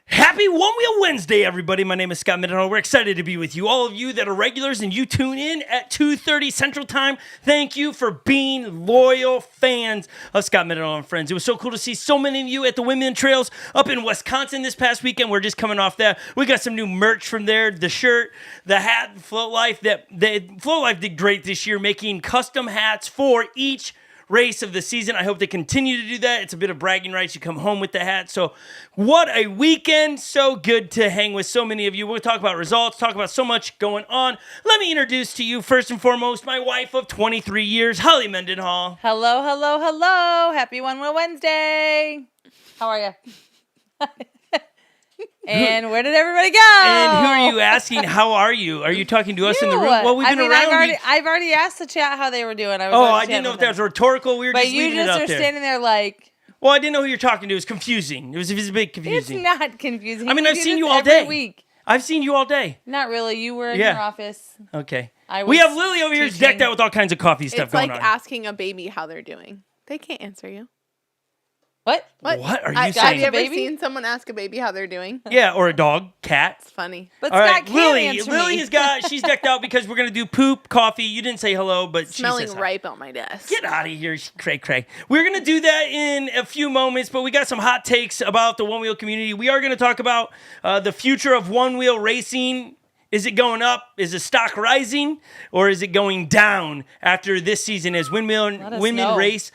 Happy One Wheel Wednesday, everybody. My name is Scot Mendenhall. We're excited to be with you. All of you that are regulars and you tune in at 2:30 Central Time, thank you for being loyal fans of Scot Mendenhall and Friends. It was so cool to see so many of you at the Winman Trails up in Wisconsin this past weekend. We're just coming off that. We got some new merch from there, the shirt, the hat, Float Life. Float Life did great this year, making custom hats for each race of the season. I hope they continue to do that. It's a bit of bragging rights. You come home with the hat. So what a weekend. So good to hang with so many of you. We'll talk about results, talk about so much going on. Let me introduce to you, first and foremost, my wife of 23 years, Holly Mendenhall. Hello, hello, hello. Happy One Wheel Wednesday. How are you? And where did everybody go? And who are you asking? How are you? Are you talking to us in the room? Well, we've been around. I've already asked the chat how they were doing. I didn't know if that was rhetorical. We were just leaving it up there. But you just are standing there like... Well, I didn't know who you're talking to. It was confusing. It was a bit confusing. It's not confusing. I mean, I've seen you all day. Week. I've seen you all day. Not really. You were in your office. Okay. We have Lily over here decked out with all kinds of coffee stuff going on. It's like asking a baby how they're doing. They can't answer you. What? What are you saying? Have you ever seen someone ask a baby how they're doing? Yeah, or a dog, cat. It's funny. But all Scott can't answer me. Lily's she's decked out because we're going to do poop, coffee. You didn't say hello, but smelling she says ripe on my desk. Get out of here, cray. We're going to do that in a few moments, but we got some hot takes about the Onewheel community. We are going to talk about the future of one-wheel racing. Is it going up? Is the stock rising? Or is it going down after this season as women race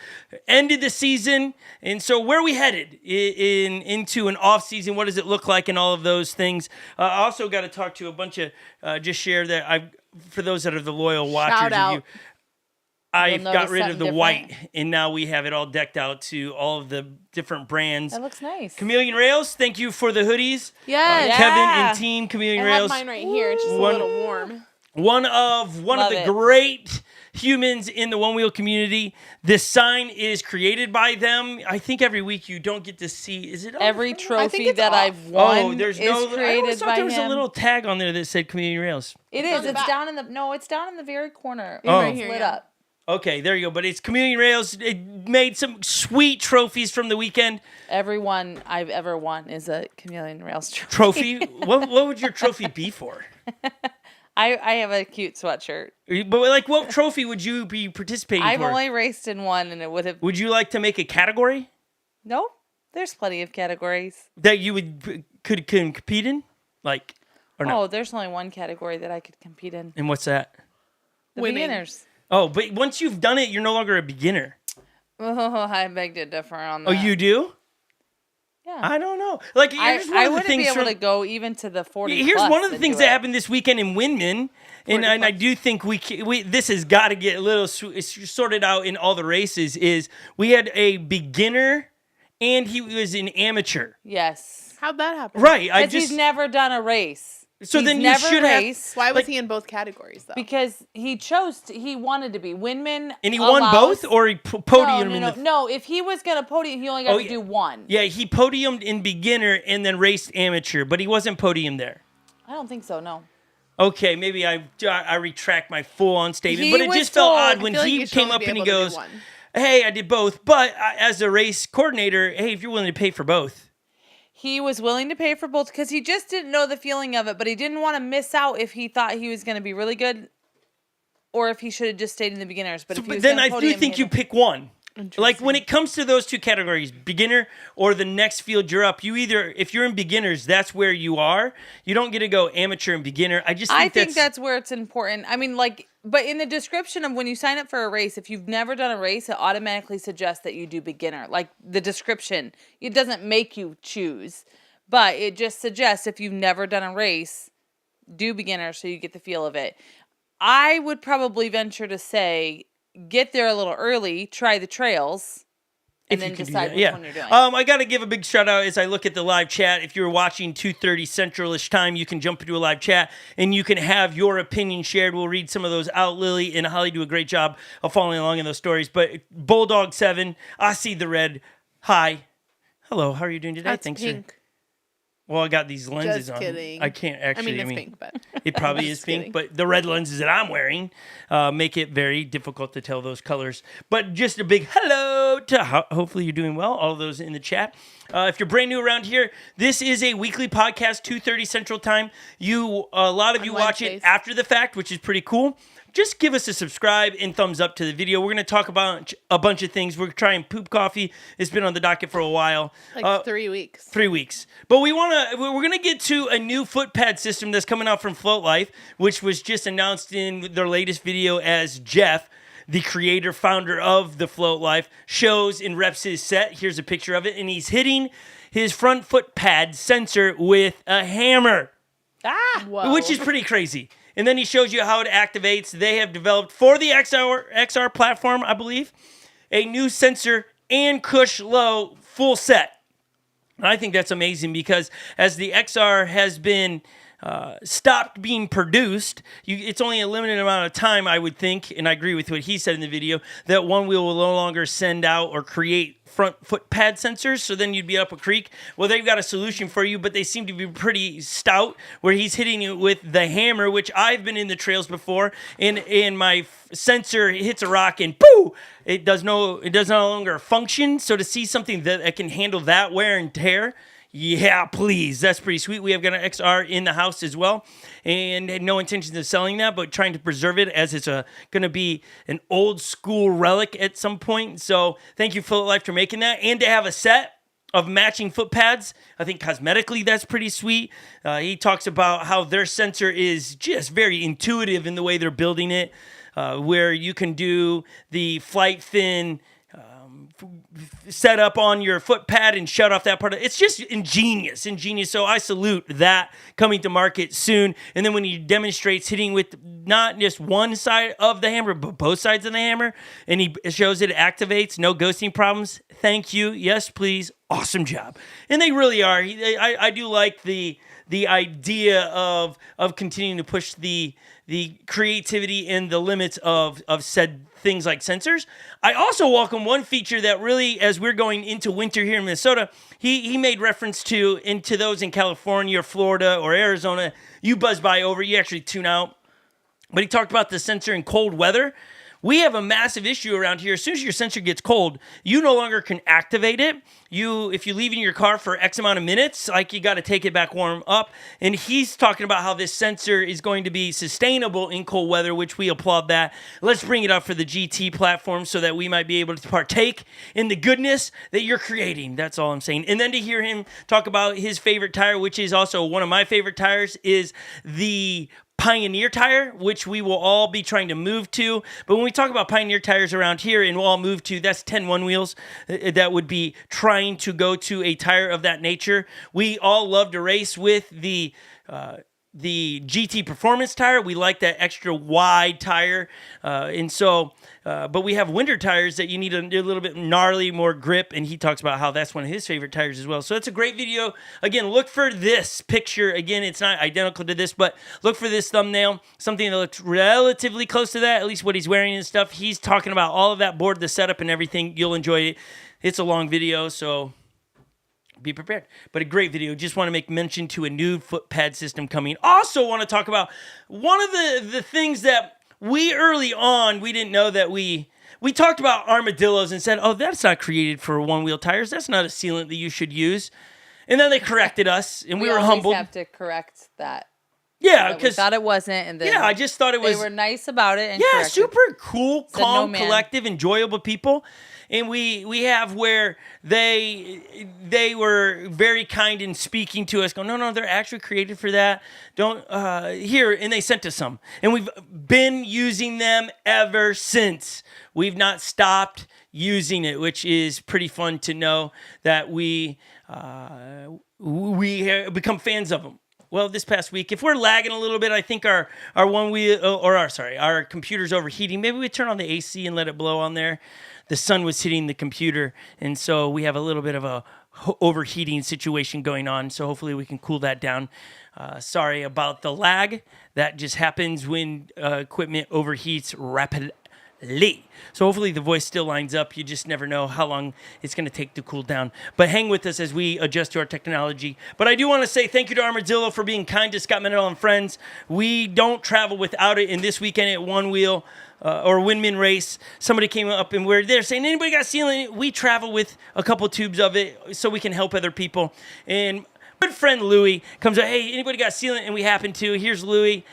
ended the season? And so where are we headed into an off season? What does it look like and all of those things? I also got to talk to a bunch of, just share that for those that are the loyal watchers of you, I've got rid of the white, and now we have it all decked out to all of the different brands. That looks nice. Chameleon Rails, thank you for the hoodies. Yes. Kevin and Team Chameleon Rails. I have mine right here. It's just a little warm. One of the great humans in the Onewheel community. This sign is created by them. I think every week you don't get to see. Is it every trophy that I've won? There's is created by there was a little tag on there that said Chameleon Rails. It is. It's down in the very corner. Right here, lit up. Okay, there you go. But it's Chameleon Rails. It made some sweet trophies from the weekend. Every one I've ever won is a Chameleon Rails trophy. What would your trophy be for? I have a cute sweatshirt. But what trophy would you be participating I've for? only raced in one, and it would have... Would you like to make a category? No, there's plenty of categories. That you could compete in? Or not? Oh, there's only one category that I could compete in. And what's that? The beginners. Oh, but once you've done it, you're no longer a beginner. Oh, I beg to differ on that. Oh, you do? Yeah. I don't know. I wouldn't be able to go even to the 40. Here's one of the things that happened this weekend in Winman, and I do think this has got to get a little sorted out in all the races. Is we had a beginner, and he was an amateur. Yes. How'd that happen? Right. Because he's never done a race. So then you should have. Why was he in both categories though? Because he he wanted to be Winman. And he won both, or he podiumed? No, if he was gonna podium, he only got to do one. Yeah, he podiumed in beginner and then raced amateur, but he wasn't podium there. I don't think so. No. Okay, maybe I retract my full-on statement, but it just felt odd when he came up and he goes, "Hey, I did both," but as a race coordinator, hey, if you're willing to pay for both. He was willing to pay for both because he just didn't know the feeling of it, but he didn't want to miss out if he thought he was going to be really good or if he should have just stayed in the beginners. But then I do think you pick one. Like when it comes to those two categories, beginner or the next field you're up, if you're in beginners, that's where you are. You don't get to go amateur and beginner. I think that's where it's important. I mean, but in the description of when you sign up for a race, if you've never done a race, it automatically suggests that you do beginner. Like the description, it doesn't make you choose, but it just suggests if you've never done a race, do beginner so you get the feel of it. I would probably venture to say, get there a little early, try the trails, and then decide which one you're doing. I got to give a big shout out as I look at the live chat. If you're watching 2:30 Central-ish time, you can jump into a live chat and you can have your opinion shared. We'll read some of those out. Lily and Holly do a great job of following along in those stories. But Bulldog 7, I see the red. Hi. Hello, how are you doing today? That's pink. Well, I got these lenses Just on. kidding. I can't actually. It's pink, but it probably is pink. kidding. But the red lenses that I'm wearing make it very difficult to tell those colors. But just a big hello note, hopefully you're doing well, all of those in the chat. If you're brand new around here, this is a weekly podcast, 2:30 Central Time. A lot of you watch it after the fact, which is pretty cool. Just give us a subscribe and thumbs up to the video. We're going to talk about a bunch of things. We're trying Poop Coffee. It's been on the docket for a while. 3 weeks. 3 weeks. But we're going to get to a new foot pad system that's coming out from Float Life, which was just announced in their latest video as Jeff, the creator, founder of the Float Life, shows and reps his set. Here's a picture of it. And he's hitting his front foot pad sensor with a hammer. Whoa. Which is pretty crazy. And then he shows you how it activates. They have developed for the XR platform, I believe, a new sensor and Cush Low full set. And I think that's amazing because as the XR has been stopped being produced, it's only a limited amount of time, I would think, and I agree with what he said in the video, that Onewheel will no longer send out or create front foot pad sensors, so then you'd be up a creek. Well, they've got a solution for you, but they seem to be pretty stout, where he's hitting it with the hammer, which I've been in the trails before, and my sensor hits a rock and boo! It does no longer function. So to see something that can handle that wear and tear, yeah, please. That's pretty sweet. We have got an XR in the house as well, and had no intentions of selling that, but trying to preserve it as it's going to be an old school relic at some point. So thank you, Float Life, for making that, and to have a set of matching foot pads. I think cosmetically that's pretty sweet. He talks about how their sensor is just very intuitive in the way they're building it, where you can do the flight fin set up on your foot pad and shut off that part of it. It's just ingenious. So I salute that coming to market soon. And then when he demonstrates hitting with not just one side of the hammer, but both sides of the hammer, and he shows it activates, no ghosting problems. Thank you. Yes, please. Awesome job. And they really are. I do like the idea of continuing to push the creativity and the limits of said things like sensors. I also welcome one feature that really, as we're going into winter here in Minnesota, he made reference to into those in California or Florida or Arizona. You buzz by over, you actually tune out. But he talked about the sensor in cold weather. We have a massive issue around here. As soon as your sensor gets cold, you no longer can activate it. If you leave it in your car for X amount of minutes, like you got to take it back warm up. And he's talking about how this sensor is going to be sustainable in cold weather, which we applaud that. Let's bring it up for the GT platform so that we might be able to partake in the goodness that you're creating. That's all I'm saying. And then to hear him talk about his favorite tire, which is also one of my favorite tires, is the Pioneer tire, which we will all be trying to move to. But when we talk about Pioneer tires around here and we'll all move to, that's 10 Onewheels that would be trying to go to a tire of that nature. We all love to race with the GT Performance tire. We like that extra wide tire. But we have winter tires that you need a little bit gnarly, more grip, and he talks about how that's one of his favorite tires as well. So that's a great video. Again, look for this picture. Again, it's not identical to this, but look for this thumbnail, something that looks relatively close to that, at least what he's wearing and stuff. He's talking about all of that board, the setup and everything. You'll enjoy it. It's a long video, so be prepared. But a great video. Just want to make mention to a new foot pad system coming. Also want to talk about one of the things that we early on, we didn't know that we talked about armadillos and said, oh, that's not created for one-wheel tires. That's not a sealant that you should use. And then they corrected us, and we were humbled. We have to correct that. Yeah, because thought it wasn't, and then I just thought it was. They were nice about it, and corrected. Super cool, calm, collective, enjoyable people. And we have where they were very kind in speaking to us, going, no, they're actually created for that. Don't here, and they sent us some, and we've been using them ever since. We've not stopped using it, which is pretty fun to know that we have become fans of them. Well, this past week, if we're lagging a little bit, I think our computer's overheating. Maybe we turn on the AC and let it blow on there. The sun was hitting the computer, and so we have a little bit of a overheating situation going on, so hopefully we can cool that down. Sorry about the lag. That just happens when equipment overheats So hopefully the voice still lines up. You just never know how long it's going to take to cool down. But hang with us as we adjust to our technology. But I do want to say thank you to Armadillo for being kind to Scott Mendenhall and friends. We don't travel without it. And this weekend at Onewheel or Winman race, somebody came up and we're there saying, anybody got Sealant? We travel with a couple tubes of it so we can help other people. And good friend Louie comes up, hey, anybody got Sealant? And we happen to. Here's Louie.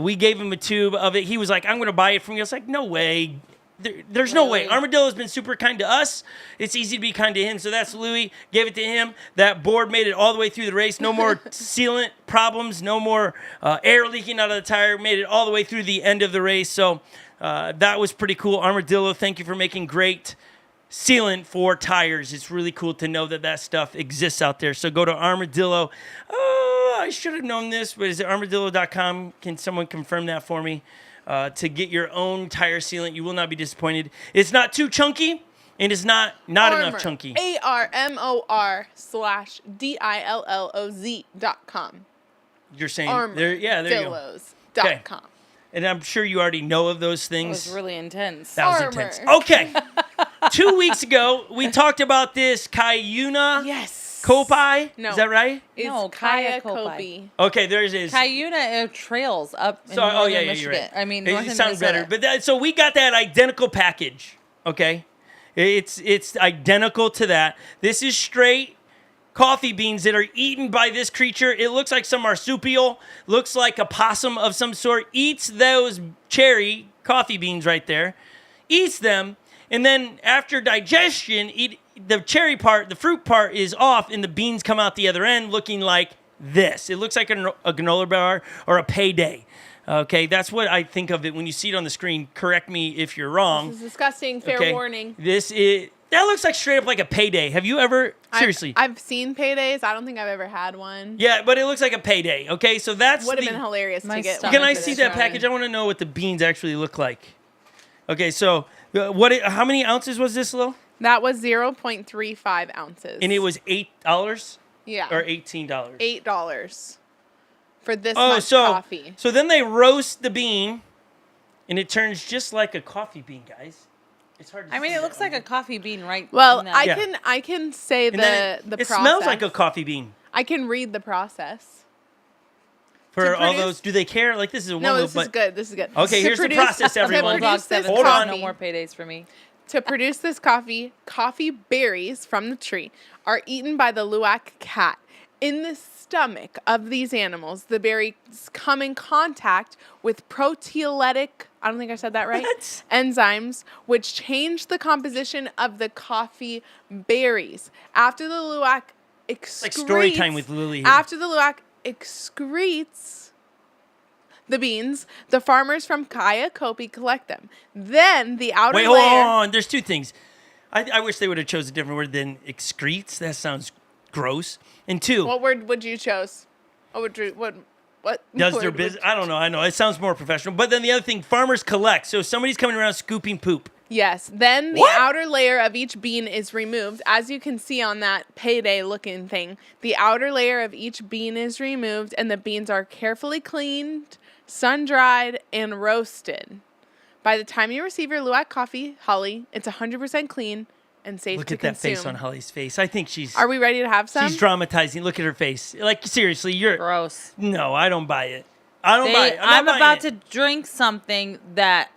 We gave him a tube of it. He was like, I'm going to buy it from you. I was like, no way. There's no way. Armadillo's been super kind to us. It's easy to be kind to him. So that's Louie. Gave it to him. That board made it all the way through the race. No more sealant problems. No more air leaking out of the tire. Made it all the way through the end of the race. So that was pretty cool. Armadillo, thank you for making great sealant for tires. It's really cool to know that that stuff exists out there. So go to Armadillo. Oh, I should have known this, but is it armadillo.com? Can someone confirm that for me? To get your own tire sealant. You will not be disappointed. It's not too chunky, and it's not enough chunky. ARMOR/DILLOZ.com. You're saying Armor. there you go. Okay. .com. And I'm sure you already know of those It things. was really intense. That was Armor. intense. Okay. 2 weeks ago, we talked about this Cuyuna Yes. Copi. No. Is that right? It's No, Kaya Kopi. Kopi. Okay, there it is. Cuyuna trails up in So, northern yeah, Michigan. you're right. I mean, It northern sounds Minnesota. better. But so we got that identical package. Okay, it's identical to that. This is straight coffee beans that are eaten by this creature. It looks like some marsupial. Looks like a possum of some sort. Eats those cherry coffee beans right there. Eats them, and then after digestion, the cherry part, the fruit part is off, and the beans come out the other end looking like this. It looks like a granola bar or a Payday. Okay, that's what I think of it when you see it on the screen. Correct me if you're wrong. This is disgusting. Fair warning. That looks like straight up like a Payday. Have you ever, seriously? I've seen Paydays. I don't think I've ever had one. Yeah, but it looks like a Payday. Okay, so that's Would have been hilarious to get one. Can I for see this that run. package? I want to know what the beans actually look like. Okay, so how many ounces was this, Lil? That was 0.35 ounces. And it was $8 yeah. or $18? $8 for this much coffee. So then they roast the bean, and it turns just like a coffee bean, guys. It's hard to I mean, see it looks that like one. a coffee bean, right? Well, in that. I can say And then the it process. smells like a coffee bean. I can read the process. For all produce- those, do they care? Like, this is a No, one this is good. This is good. Okay, To here's the process, everyone. To produce this Hold on. No more paydays for me. To produce this coffee berries from the tree are eaten by the luwak cat. In the stomach of these animals, the berries come in contact with proteolytic, I don't think I said that right, What? enzymes, which change the composition of the coffee berries. After the luwak excretes... like story time with Lily here. After the luwak excretes the beans, the farmers from Kaya Kopi collect them. Then the outer Wait, hold layer... on. There's two things. I wish they would have chosen a different word than excretes. That sounds gross. And two, What word would you choose? What does word their would business? you- I don't know. I know. It sounds more professional. But then the other thing, farmers collect. So somebody's coming around scooping poop. Yes. Then the What? outer layer of each bean is removed. As you can see on that Payday looking thing, the outer layer of each bean is removed and the beans are carefully cleaned, sun-dried, and roasted. By the time you receive your luwak coffee, Holly, it's 100% clean and safe Look to at that consume. face on Holly's face. I think she's Are we ready to have some? she's dramatizing. Look at her face. Like, seriously, you're... Gross. No, I don't buy it. I don't buy it. I'm not about buying to drink something that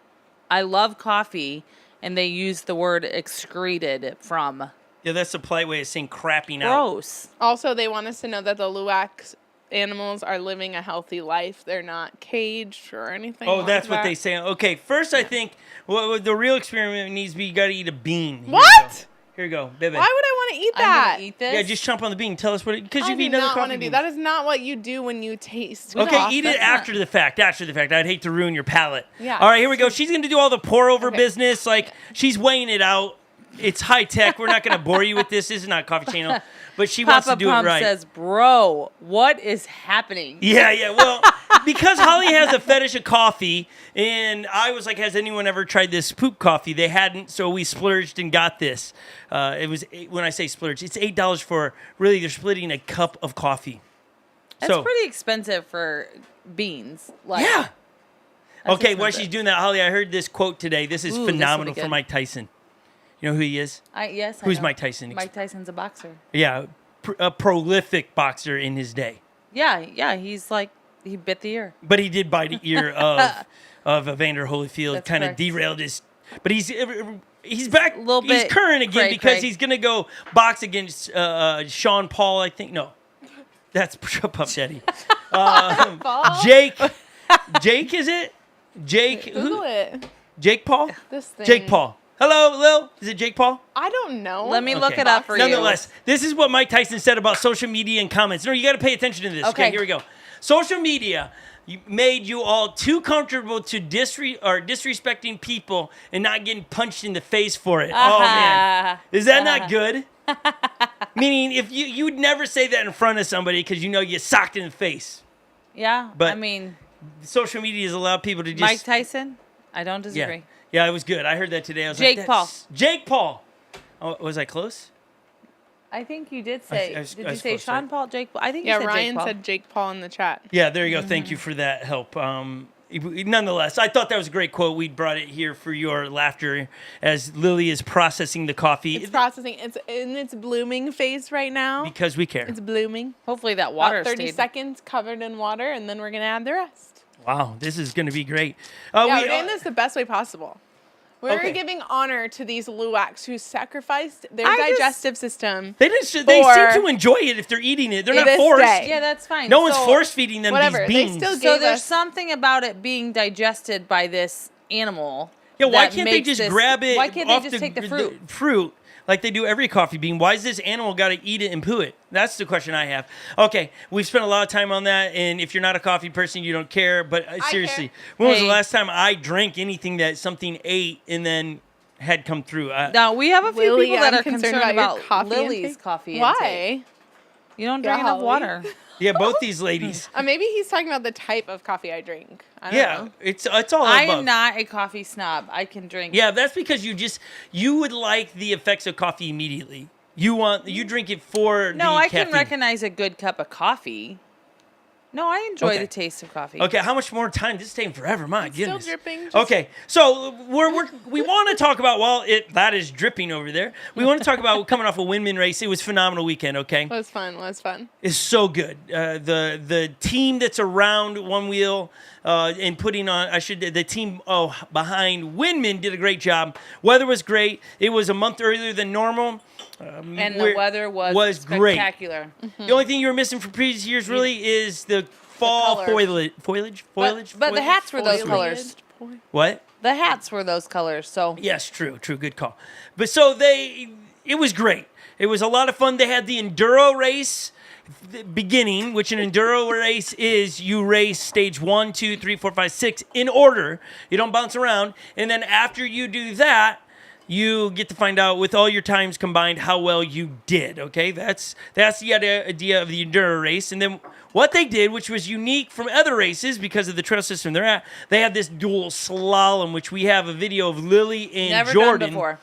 I love coffee, and they use the word excreted from. Yeah, that's a polite way of saying crapping out. Gross. Also, they want us to know that the luwak animals are living a healthy life. They're not caged or anything. Oh, like that's what that. they say. Okay, first I think the real experiment needs to be you got to eat a bean. Here What? Here you go, baby. Why would I want to eat I'm that? gonna eat this. Yeah, just chomp on the bean. Tell us what it... Because I you've do eaten other not want coffee to do beans. that. Is not what you do when you taste. Okay, coffee. eat it That's after not- the fact. After the fact. I'd hate to ruin your palate. Yeah. All right, here we go. She's going to do all the pour-over Okay. business. Like, she's weighing it out. It's high-tech. We're not going to bore you with this. This is not Coffee Channel. But she wants to Papa do Pump it right. says, "Bro, what is happening?" Yeah. Well, because Holly has a fetish of coffee, and I was like, has anyone ever tried this poop coffee? They hadn't, so we splurged and got this. It was, when I say splurge, it's $8 for, really, they're splitting a cup of coffee. That's pretty expensive for beans. Like, Yeah. Okay, while she's doing that, Holly, I heard this quote today. This is Ooh, this will phenomenal be for good. Mike Tyson. You know who he is? Yes. Who's I know. Mike Tyson? Mike Tyson's a boxer. Yeah, a prolific boxer in his day. Yeah. He's like he bit the ear. But he did bite the ear of Evander Holyfield. That's Kind of correct. derailed his. But he's back. Little He's bit current again cray, because cray. he's gonna go box against Sean Paul. I think no, that's Puff Daddy. Jake is it? Jake Google who? it. Jake Paul. This thing. Jake Paul. Hello, Lil. Is it Jake Paul? I don't know. Let me look Okay. it up for you. Nonetheless, this is what Mike Tyson said about social media and comments. No, you got to pay attention to this. Okay, Okay. here we go. Social media made you all too comfortable to disrespecting people and not getting punched in the face for it. Oh man, is that not good? Meaning, if you would never say that in front of somebody because you know you get socked in the face. Yeah, But I mean, Social media has allowed people to just Mike Tyson. I don't disagree. Yeah, it was good. I heard that today. I was Jake like, Paul. Jake Paul. Oh, was I close? I think you did say. I was did you say close, Sean right? Paul? Jake Paul? I think Yeah, you said Ryan Jake Paul. said Jake Paul in the chat. Yeah, there you go. Thank you for that help. Nonetheless, I thought that was a great quote. We brought it here for your laughter as Lily is processing the coffee It's processing. It's in its blooming phase right now. because we care. It's blooming. Hopefully that water About 30 stayed. seconds covered in water, and then we're going to add the rest. Wow, this is going to be great. Yeah, we're doing this the best way possible. We're Okay. giving honor to these Luwaks who sacrificed their I just- digestive system. They seem to enjoy it if they're eating it. They're not This forced. day. Yeah, that's fine. No one's So- force feeding them whatever, these they beans. still So gave there's us- something about it being digested by this animal. Yeah, why that can't they makes just this- grab it? Why can't they off just take the fruit? Fruit like they do every coffee bean. Why is this animal got to eat it and poo it? That's the question I have. Okay, we've spent a lot of time on that, and if you're not a coffee person, you don't care. But seriously, when was the Hey. last time I drank anything that something ate and then had come through? Now we have a few Lily, people that I'm are concerned concerned about your about coffee Lily's intake. coffee Why? intake. You don't Yeah, drink enough Holly. water. Yeah, both these ladies. Maybe he's talking about the type of coffee I drink. I don't Yeah, know. it's all I above. am not a coffee snob. I can drink. Yeah, that's because you would like the effects of coffee immediately. You drink it for No, the I caffeine. can recognize a good cup of coffee. No, I enjoy Okay. the taste of coffee. Okay, how much more time? This is taking forever. My Still goodness. dripping. Just- Okay, so we want to talk about that is dripping over there. We want to talk about coming off a Winman race. It was a phenomenal weekend. Okay, Was fun. it's so good. The team that's around Onewheel and putting on the team behind Winman did a great job. Weather was great. It was a month earlier than normal. And the weather was great. spectacular. The only thing you were missing from previous years really is the fall colors. foliage. But the hats were those colors. What? The hats were those colors. So Yes, true, good call. But so it was great. It was a lot of fun. They had the enduro race beginning, which an enduro race is you race stage 1, 2, 3, 4, 5, 6 in order. You don't bounce around. And then after you do that, you get to find out with all your times combined how well you did. Okay, that's the idea of the enduro race. And then what they did, which was unique from other races because of the trail system they're at, they had this dual slalom, which we have a video of Lily and never Jordan done before.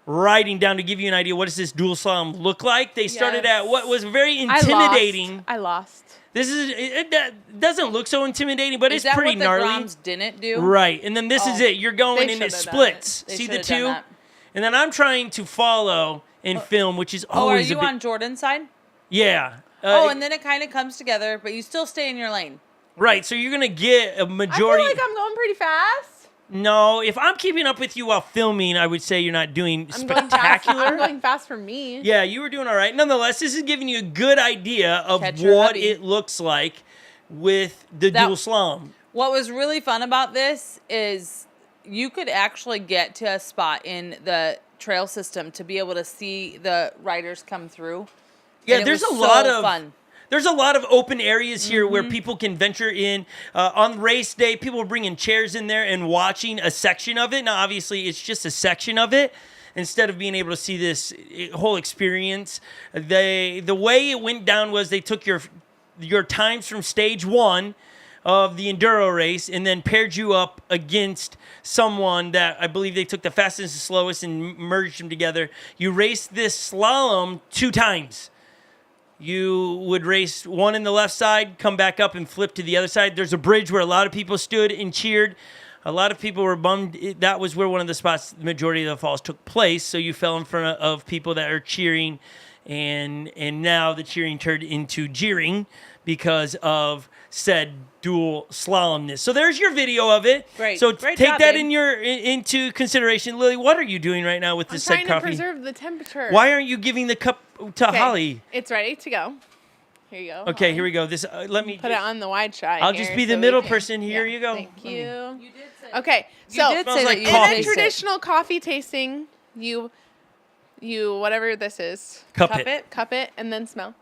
riding down to give you an idea. What does this dual slalom look like? They started Yes. at what was very intimidating. I lost. This is it doesn't look so intimidating, but Is it's that pretty what the gnarly. Groms didn't do? Right, and then this is it. You're going They and it should have done splits. They See should the have done two? that. And then I'm trying to follow and film, which is Oh, are always you a bit. on Jordan's side? Yeah. And then it kind of comes together, but you still stay in your lane. right. So you're gonna get a I majority. feel like I'm going pretty fast. No, if I'm keeping up with you while filming, I would say you're not doing I'm going fast. spectacular. I'm going fast for me. Yeah, you were doing all right. Nonetheless, this is giving you a good idea of Catch your what hubby. it looks like with the dual slalom. What was really fun about this is you could actually get to a spot in the trail system to be able to see the riders come through. Yeah, And it there's was a lot so of fun. There's a lot of open areas here Mm-hmm. where people can venture in. On race day, people are bringing chairs in there and watching a section of it. Now, obviously, it's just a section of it. Instead of being able to see this whole experience, the way it went down was they took your times from stage 1 of the enduro race and then paired you up against someone that I believe they took the fastest and slowest and merged them together. You raced this slalom 2 times. You would race one in the left side, come back up and flip to the other side. There's a bridge where a lot of people stood and cheered. A lot of people were bummed. That was where one of the spots, the majority of the falls took place. So you fell in front of people that are cheering, and now the cheering turned into jeering because of said dual slalomness. So there's your video of it. Great. So Great take job, that babe. into consideration. Lily, what are you doing right now with I'm this said trying to coffee? preserve the temperature. Why aren't you giving the cup to Okay, Holly? It's ready to go. Here you go. Okay, Holly. here we go. This let me Put it on the wide shot. I'll here just be the so we middle can- person. Here you go. Thank you. You did say Okay, You so did Smells say like that you in coffee. a taste it. traditional coffee tasting, you whatever this is, Cup Cup it. it. cup it and then smell.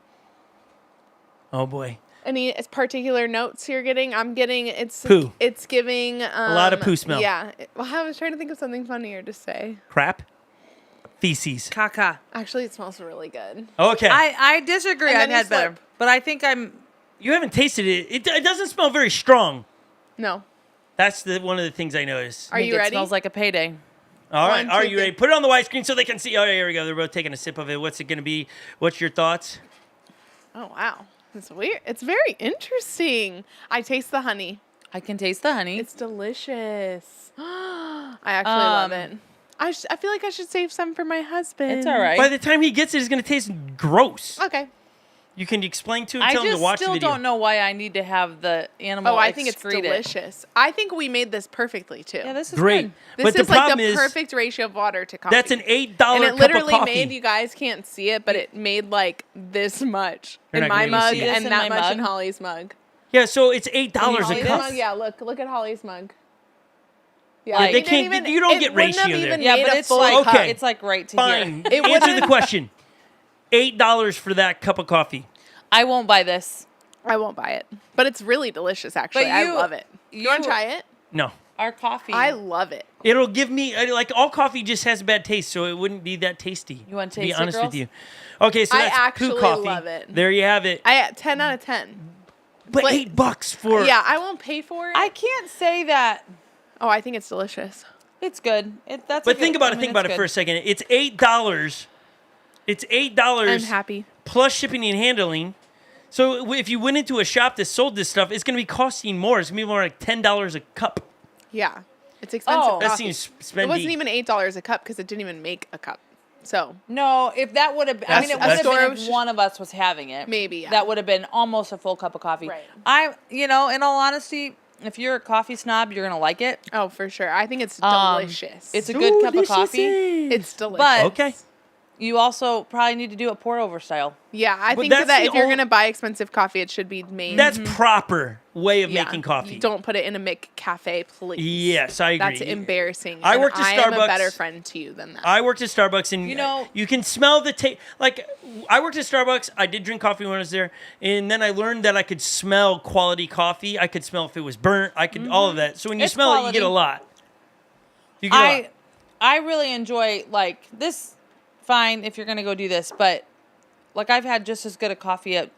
Oh boy. Any particular notes you're getting? I'm getting Poo. It's giving lot of poo smell. Yeah. Well, I was trying to think of something funnier to say. Crap. Feces. Caca. Actually, it smells really good. Okay. I disagree. And I've then you had better, slip. but I think I'm. You haven't tasted it. It doesn't smell very strong. No. That's one of the things I noticed. Are I think you it ready? Smells like a payday. All right. One, Are two, you three. ready? Put it on the widescreen so they can see. Oh, yeah, here we go. They're both taking a sip of it. What's it going to be? What's your thoughts? Oh wow, it's weird. It's very interesting. I taste the honey. I can taste the honey. It's delicious. I actually love it. I feel like I should save some for my husband. It's all right. By the time he gets it, it's going to taste gross. Okay. You can explain to him, I tell him just to watch the still video. don't know why I need to have the animal. Oh, I think it's excrete it. delicious. I think we made this perfectly too. Yeah, this is Great. good. This But the is like problem the is, perfect ratio of water to coffee. that's an $8 and it cup literally of coffee. made, you guys can't see it, but it made like this much You're in not my gonna mug see it. and This in that my much in mug? Holly's mug. Yeah, so it's $8 a Holly's cup. mug, yeah, look at Holly's mug. Yeah, Like- it They didn't can't- you don't it get wouldn't have ratio there. even Yeah, made but a it's full like cup. Okay. it's like right to Fine. here. Answer the question. $8 for that cup of coffee. I won't buy this. I won't buy it, but it's really delicious. Actually, But I you- love it. You want to try it? No. Our coffee. I love it. It'll give me, like, all coffee just has a bad taste, so it wouldn't be that tasty. You wanna to be taste it, honest with girls? you. Okay, so I that's actually poo coffee. love it. There you have it. I 10 out of 10. But like- $8 for Yeah, I won't pay for it. I can't say that Oh, I think it's delicious. it's good. That's. But think about it for a second. It's $8. It's $8 I'm happy. plus shipping and handling. So if you went into a shop that sold this stuff, it's going to be costing more. It's going to be more like $10 a cup. Yeah, it's expensive. Oh. That coffee. seems It spendy. wasn't even $8 a cup because it didn't even make a cup. So No, if that would have, I mean, it would That's- have been that's- if one of us was having it. Maybe, yeah. That would have been almost a full cup of coffee. Right. In all honesty, if you're a coffee snob, you're gonna like it. oh, for sure. I think it's Um, delicious. It's a good cup of coffee. It's delicious. But Okay. you also probably need to do it pour over style. yeah, I But think that's that the if you're ol- gonna buy expensive coffee, it should be made. That's proper way of yeah. making coffee. You don't put it in a McCafe, please. Yes, I agree. That's embarrassing. I and worked at I am a Starbucks. better friend to you than that. I worked at Starbucks, and You know- you can smell the taste. Like, I worked at Starbucks. I did drink coffee when I was there, and then I learned that I could smell quality coffee. I could smell if it was burnt. I could all of that. So when you It's smell it, you quality. get a lot. You get a lot. I really enjoy like this. Fine if you're gonna go do this, but like I've had just as good a coffee at.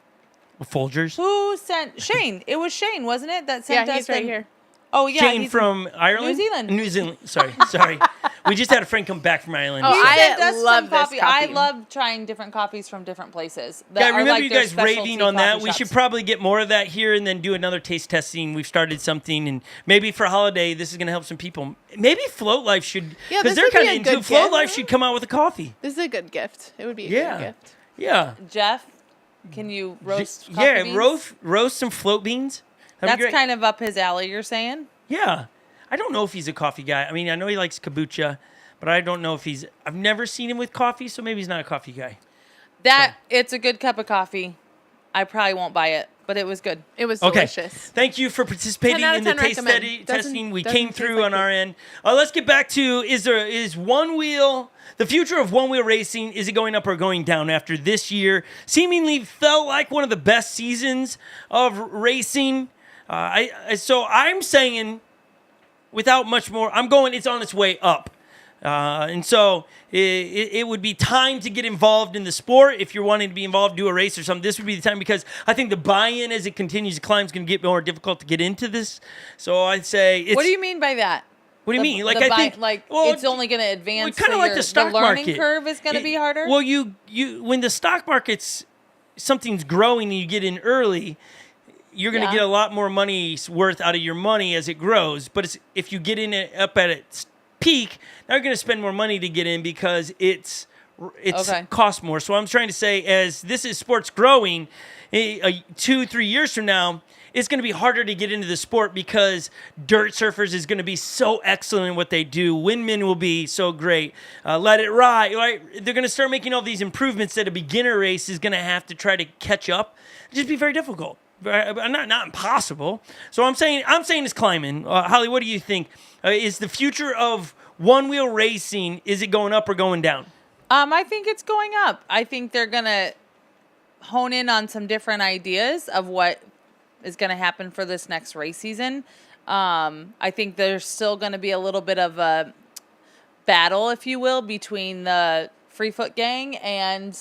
Folgers. Who sent Shane? It was Shane, wasn't it? That yeah, sent us he's right the- here. Oh yeah, Jane he's- from Ireland? New Zealand. New Zealand. Sorry. We just had a friend come back from Ireland. Oh, He I sent us love some this coffee. I coffee. love trying different coffees from different places. that Yeah, I are remember like you their guys raving specialty on that. coffee We should shops. probably get more of that here and then do another taste testing. We've started something, and maybe for holiday, this is going to help some people. Maybe Float Life should, Yeah, because this they're would be kind of a into good it. Float gift. Life should come out with a coffee. This is a good gift. It would be a Yeah. good gift. Yeah. Jeff, can you roast? coffee Yeah, beans? roast some float beans. That'd be That's great. kind of up his alley. You're saying? Yeah. I don't know if he's a coffee guy. I mean, I know he likes kombucha, but I don't know if he's. I've never seen him with coffee, so maybe he's not a coffee guy. It's a good cup of coffee. I probably won't buy it, but it was good. It was Okay. delicious. Thank you for participating 10 out of in the 10 taste recommend. study Doesn't- testing. We doesn't came taste through like on it. our end. Let's get back to is one wheel the future of one wheel racing? Is it going up or going down after this year? Seemingly felt like one of the best seasons of racing. So I'm saying, without much more, I'm going. It's on its way up. And so it would be time to get involved in the sport. If you're wanting to be involved, do a race or something, this would be the time, because I think the buy-in as it continues to climb is going to get more difficult to get into this. So I'd say it's... What do you mean by that? What do you mean? Like, The I buy- think... like well, it's only going to advance. kinda so like the stock the learning market. curve is going to be harder. Well, you when the stock market's something's growing and you get in early, you're going to Yeah. get a lot more money's worth out of your money as it grows. But if you get in it up at its peak, now you're going to spend more money to get in because it's Okay. costs more. So I'm trying to say, as this is sports growing, 2-3 years from now, it's going to be harder to get into the sport because dirt surfers is going to be so excellent in what they do. Winman will be so great. Let It Ride. Right? They're going to start making all these improvements that a beginner race is going to have to try to catch up. It'll just be very difficult. Not impossible. So I'm saying it's climbing. Holly, what do you think? Is the future of one-wheel racing, is it going up or going down? I think it's going up. I think they're going to hone in on some different ideas of what is going to happen for this next race season. I think there's still going to be a little bit of a battle, if you will, between the Free Foot gang and...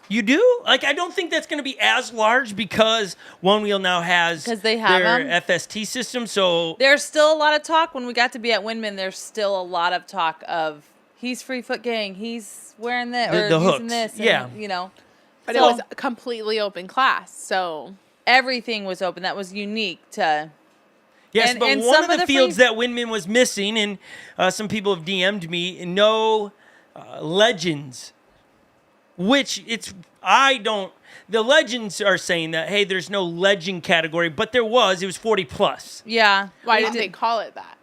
You do? Like, I don't think that's going to be as large because One Wheel now has 'Cause they have their 'em. FST system. So There's still a lot of talk. When we got to be at Winman, there's still a lot of talk of he's Free Foot gang, he's wearing this or The using hooks. this. And, Yeah. you know. But So it was a completely open class, so everything was open. That was unique to... yes, but and one some of of the the fields free- that Winman was missing, and some people have DM'd me, no legends. Which the legends are saying that, hey, there's no legend category, but it was 40 plus. Yeah. why They didn't they did- call it that?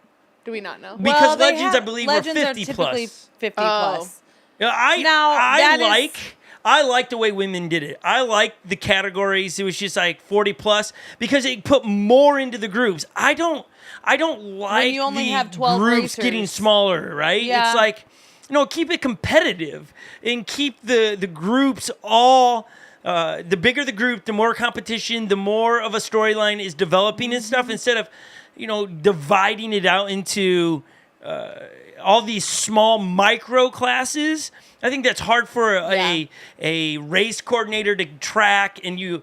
Do we not know? Because they legends, I believe, legends were are 50 typically plus. 50 Oh. plus. Yeah, Now, that I like the way women did it. I like the categories. It was just like 40 plus because it put more into the groups. I don't like you only the have 12 groups getting racers. smaller, right? Yeah. It's like, keep it competitive and keep the groups all. The bigger the group, the more competition, the more of a storyline is developing and stuff. Instead of, dividing it out into all these small micro classes. I think that's hard for a race coordinator to track, and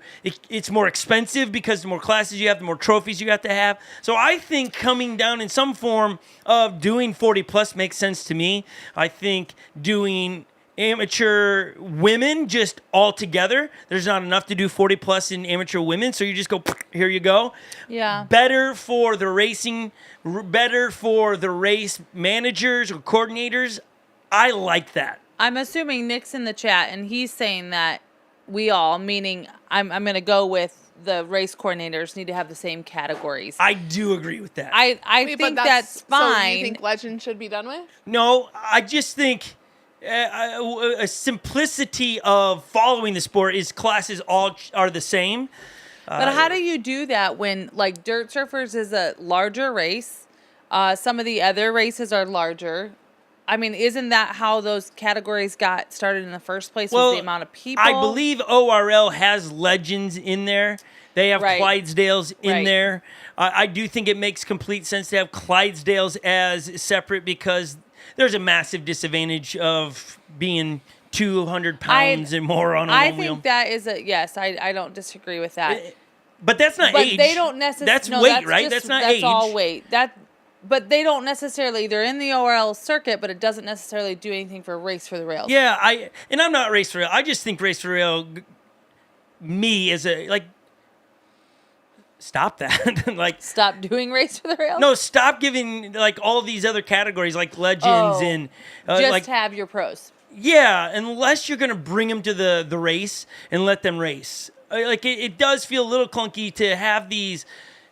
it's more expensive because the more classes you have, the more trophies you have to have. So I think coming down in some form of doing 40 plus makes sense to me. I think doing amateur women just all together, there's not enough to do 40 plus in amateur women, so you just go, here you go. Yeah. Better for the racing, better for the race managers or coordinators. I like that. I'm assuming Nick's in the chat, and he's saying that we all, meaning I'm going to go with the race coordinators, need to have the same categories. I do agree with that. I Wait, think but that's fine. So you think legend should be done with? No, I just think a simplicity of following the sport is classes all are the same. But how do you do that when, like, Dirt Surfers is a larger race? Some of the other races are larger. I mean, isn't that how those categories got started in the first place? Was the amount of people? I believe ORL has legends in there. They have Right. Clydesdales in Right. there. I do think it makes complete sense to have Clydesdales as separate because there's a massive disadvantage of being 200 pounds and more on a I one wheel. think that is a yes. I don't disagree with that. But that's not But age. they don't necessarily. That's weight, right? That's not age. That's all weight. But they don't necessarily. They're in the ORL circuit, but it doesn't necessarily do anything for Race for the Rails. Yeah, I'm not Race for Rail. I just think Race for Rail, me as a stop that. Stop doing Race for the Rails. No, stop giving all these other categories like legends and just have your pros. yeah, unless you're gonna bring them to the race and let them race. It does feel a little clunky to have these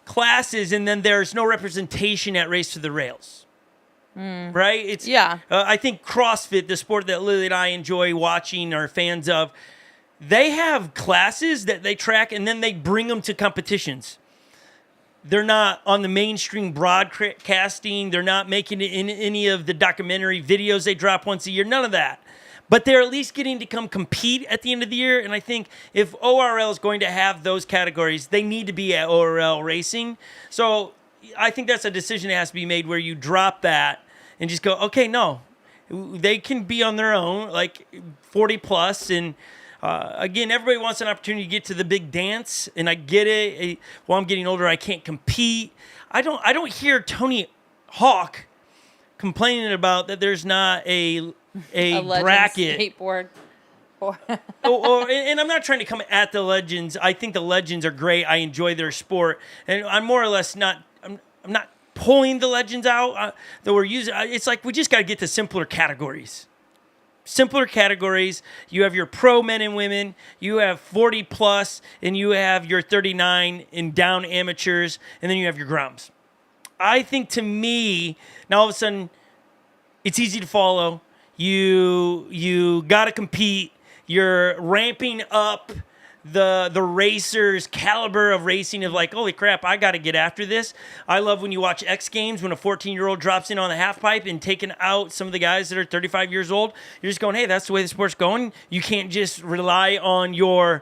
classes and then there's no representation at Race to the Rails. Right? It's Yeah. I think CrossFit, the sport that Lily and I enjoy watching, are fans of. They have classes that they track and then they bring them to competitions. They're not on the mainstream broadcasting. They're not making it in any of the documentary videos they drop once a year. None of that. But they're at least getting to come compete at the end of the year. And I think if ORL is going to have those categories, they need to be at ORL racing. So I think that's a decision that has to be made where you drop that and just go, okay, no. They can be on their own, 40 plus. And again, everybody wants an opportunity to get to the big dance. And I get it. While I'm getting older, I can't compete. I don't hear Tony Hawk complaining about that there's not a Legends bracket. skateboard. And I'm not trying to come at the legends. I think the legends are great. I enjoy their sport, and I'm more or less not. I'm not pulling the legends out that we're using. It's like we just got to get to simpler categories. Simpler categories. You have your pro men and women. You have 40 plus, and you have your 39 and down amateurs, and then you have your grums. I think to me now all of a sudden it's easy to follow. You got to compete. You're ramping up the racer's caliber of racing of like, holy crap, I got to get after this. I love when you watch X Games when a 14-year-old drops in on the half pipe and taking out some of the guys that are 35 years old. You're just going, hey, that's the way the sport's going. You can't just rely on your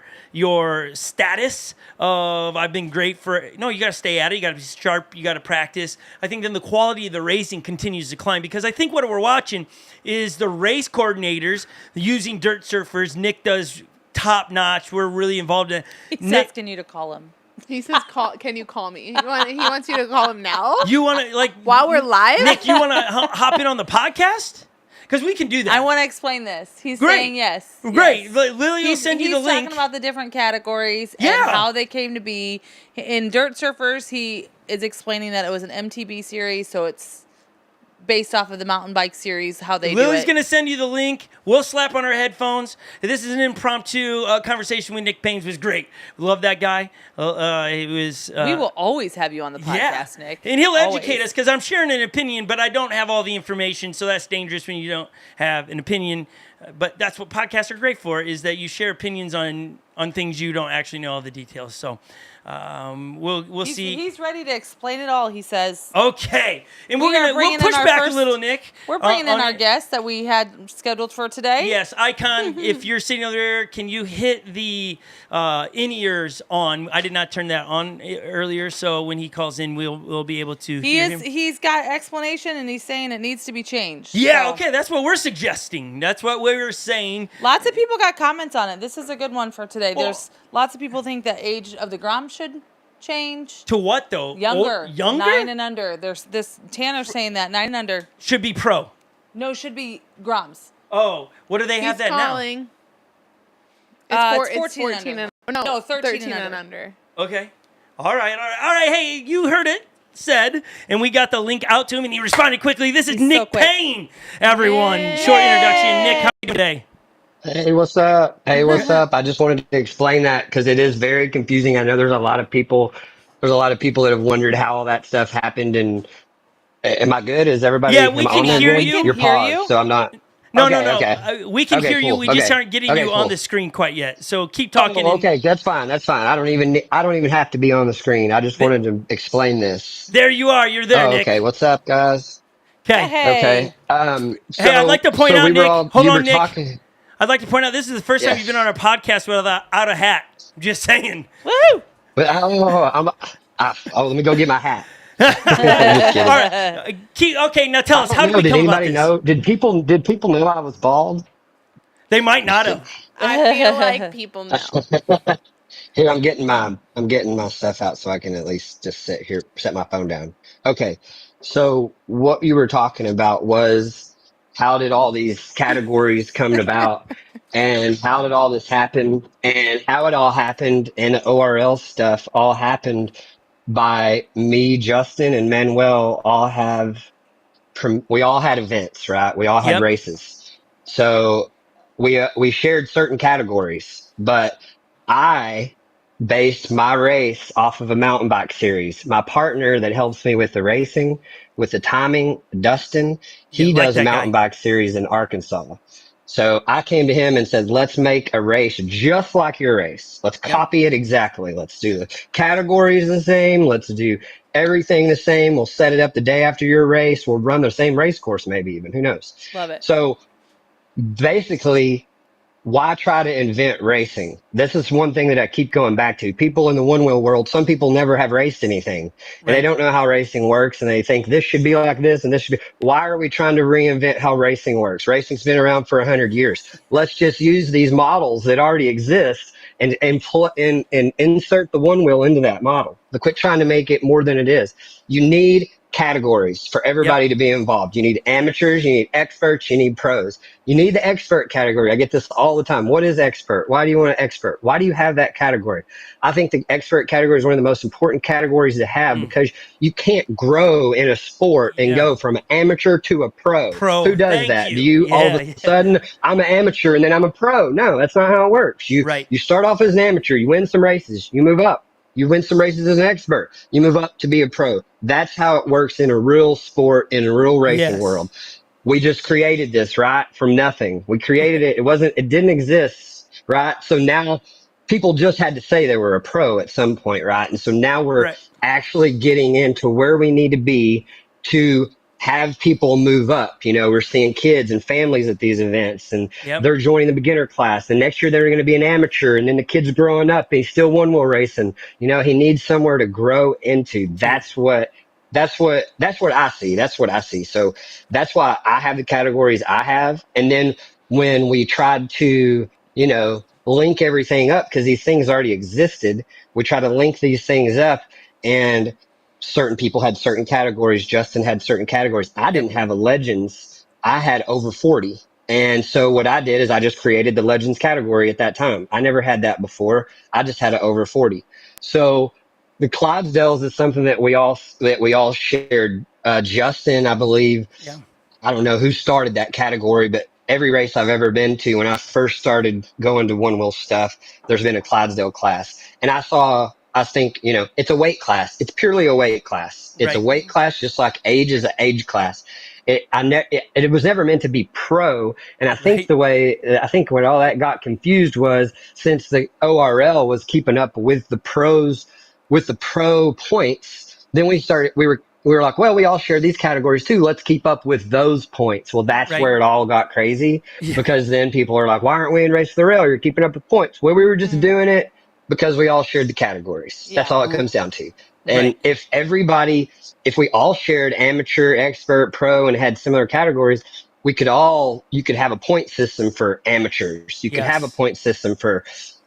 status of I've been great for. No, you got to stay at it. You got to be sharp. You got to practice. I think then the quality of the racing continues to climb because I think what we're watching is the race coordinators using dirt surfers. Nick does top notch. We're really involved in. He's asking you to call him. He says, "Call. Can you call me?" He wants you to call him now. You want to while we're live? Nick? You want to hop in on the podcast? Because we can do that. I want to explain this. He's saying yes. Great. Yes. Lily will send you the link. He's talking about the different categories and how they came to be. In Dirt Surfers, he is explaining that it was an MTB series, so it's based off of the mountain bike series, how they do it. Lily's going to send you the link. We'll slap on our headphones. This is an impromptu conversation with Nick Paynes. It was great. Love that guy. It was. We will always have you on the podcast, Nick. And he'll educate us because I'm sharing an opinion, but I don't have all the information, so that's dangerous when you don't have an opinion. But that's what podcasts are great for, is that you share opinions on things you don't actually know all the details. So we'll see. He's ready to explain it all, he says. Okay. And we'll push back a little, Nick. We're bringing in our guest that we had scheduled for today. Yes, Icon, if you're sitting over there, can you hit the in-ears on? I did not turn that on earlier, so when he calls in, we'll be able to hear him. He's got explanation, and he's saying it needs to be changed. Yeah, okay, that's what we're suggesting. That's what we were saying. Lots of people got comments on it. This is a good one for today. There's lots of people think the age of the Grom should change. To what, though? Younger. Younger? 9 and under. There's this Tanner saying that 9 and under. Should be pro. No, should be Groms. Oh, what do they have that calling. Now? It's 14 and under. No, 13 and under. Okay. All right. Hey, you heard it said, and we got the link out to him, and he responded quickly. This is Nick Payne, everyone. Yay. Short introduction. Nick, how are you today? Hey, what's up? I just wanted to explain that because it is very confusing. I know there's a lot of people that have wondered how all that stuff happened. And am I good? Is everybody? Yeah, we can hear you. You're paused, so I'm not. No. Okay. We can hear you. Cool. We just aren't getting you on the screen quite yet. So keep talking. Okay, that's fine. I don't even have to be on the screen. I just wanted to explain this. There you are. You're there, Nick. Okay. What's up, guys? Okay. Okay. Hey, I'd like to point out, Nick. Hold on, Nick. Talking. I'd like to point out this is the first time you've been on our podcast without a hat. I'm just saying. Woo! But let me go get my hat. All right. Okay, now tell us, how did we come about this? Know? Did people know I was bald? They might not have. I feel like people know. Here, I'm getting my stuff out so I can at least just sit here, set my phone down. Okay. So what you were talking about was how did all these categories come about and how did all this happen and how it all happened and the ORL stuff all happened by me, Justin, and Manuel we all had events, right? We all had races. So we shared certain categories, but I based my race off of a mountain bike series. My partner that helps me with the racing, with the timing, Dustin, he does a mountain bike series in Arkansas. So I came to him and said, let's make a race just like your race. Let's copy it exactly. Let's do the categories the same. Let's do everything the same. We'll set it up the day after your race. We'll run the same race course, maybe even. Who knows? Love it. So basically, why try to invent racing? This is one thing that I keep going back to. People in the one wheel world, some people never have raced anything and they don't know how racing works and they think this should be like this and this should be. Why are we trying to reinvent how racing works? Racing's been around for 100 years. Let's just use these models that already exist and insert the one wheel into that model. Quit trying to make it more than it is. You need categories for Yep. everybody to be involved. You need amateurs, you need experts, you need pros. You need the expert category. I get this all the time. What is expert? Why do you want an expert? Why do you have that category? I think the expert category is one of the most important categories to have because you can't grow in a sport and Yeah. go from amateur to a pro. Pro. Who does Thank that? Do you. you all of Yeah. a Yeah. sudden I'm an amateur and then I'm a pro? No, that's not how it works. You Right. you start off as an amateur, you win some races, you move up. You win some races as an expert, you move up to be a pro. That's how it works in a real sport, in a real racing Yes. world. We just created this, right? From nothing. We created Right. it. It didn't exist, right? So now people just had to say they were a pro at some point, right? And so now we're Right. actually getting into where we need to be to have people move up. You know, we're seeing kids and families at these events and Yep. they're joining the beginner class. And next year they're going to be an amateur and then the kid's growing up and he's still one wheel racing. You know, he needs somewhere to grow into. Dude. That's what I see. That's what I see. So that's why I have the categories I have. And then when we tried to, link everything up because these things already existed, we try to link these things up and certain people had certain categories. Justin had certain categories. I Yep. didn't have a legends. I had over 40. And so what I did is I just created the legends category at that time. I never had that before. I just had it over 40. So the Clydesdales is something that we all shared. Justin, I believe, Yeah. I don't know who started that category, but every race I've ever been to, when I first started going to one wheel stuff, there's been a Clydesdale class. And I think, it's a weight class. It's purely a weight class. It's a Right. weight class, just like age is an age class. It was never meant to be pro. And Right. I think when all that got confused was since the ORL was keeping up with the pros, with the pro points, then we were like, well, we all share these categories too. Let's keep up with those points. Well, that's Right. where it all got crazy Yeah. because then people are like, why aren't we in Race to the Rail? You're keeping up with points. Well, we were just doing it because we all shared the categories. That's Yeah. all it comes down to. And Right. if we all shared amateur, expert, pro, and had similar categories, you could have a point system for amateurs. You could have a Yes. point system for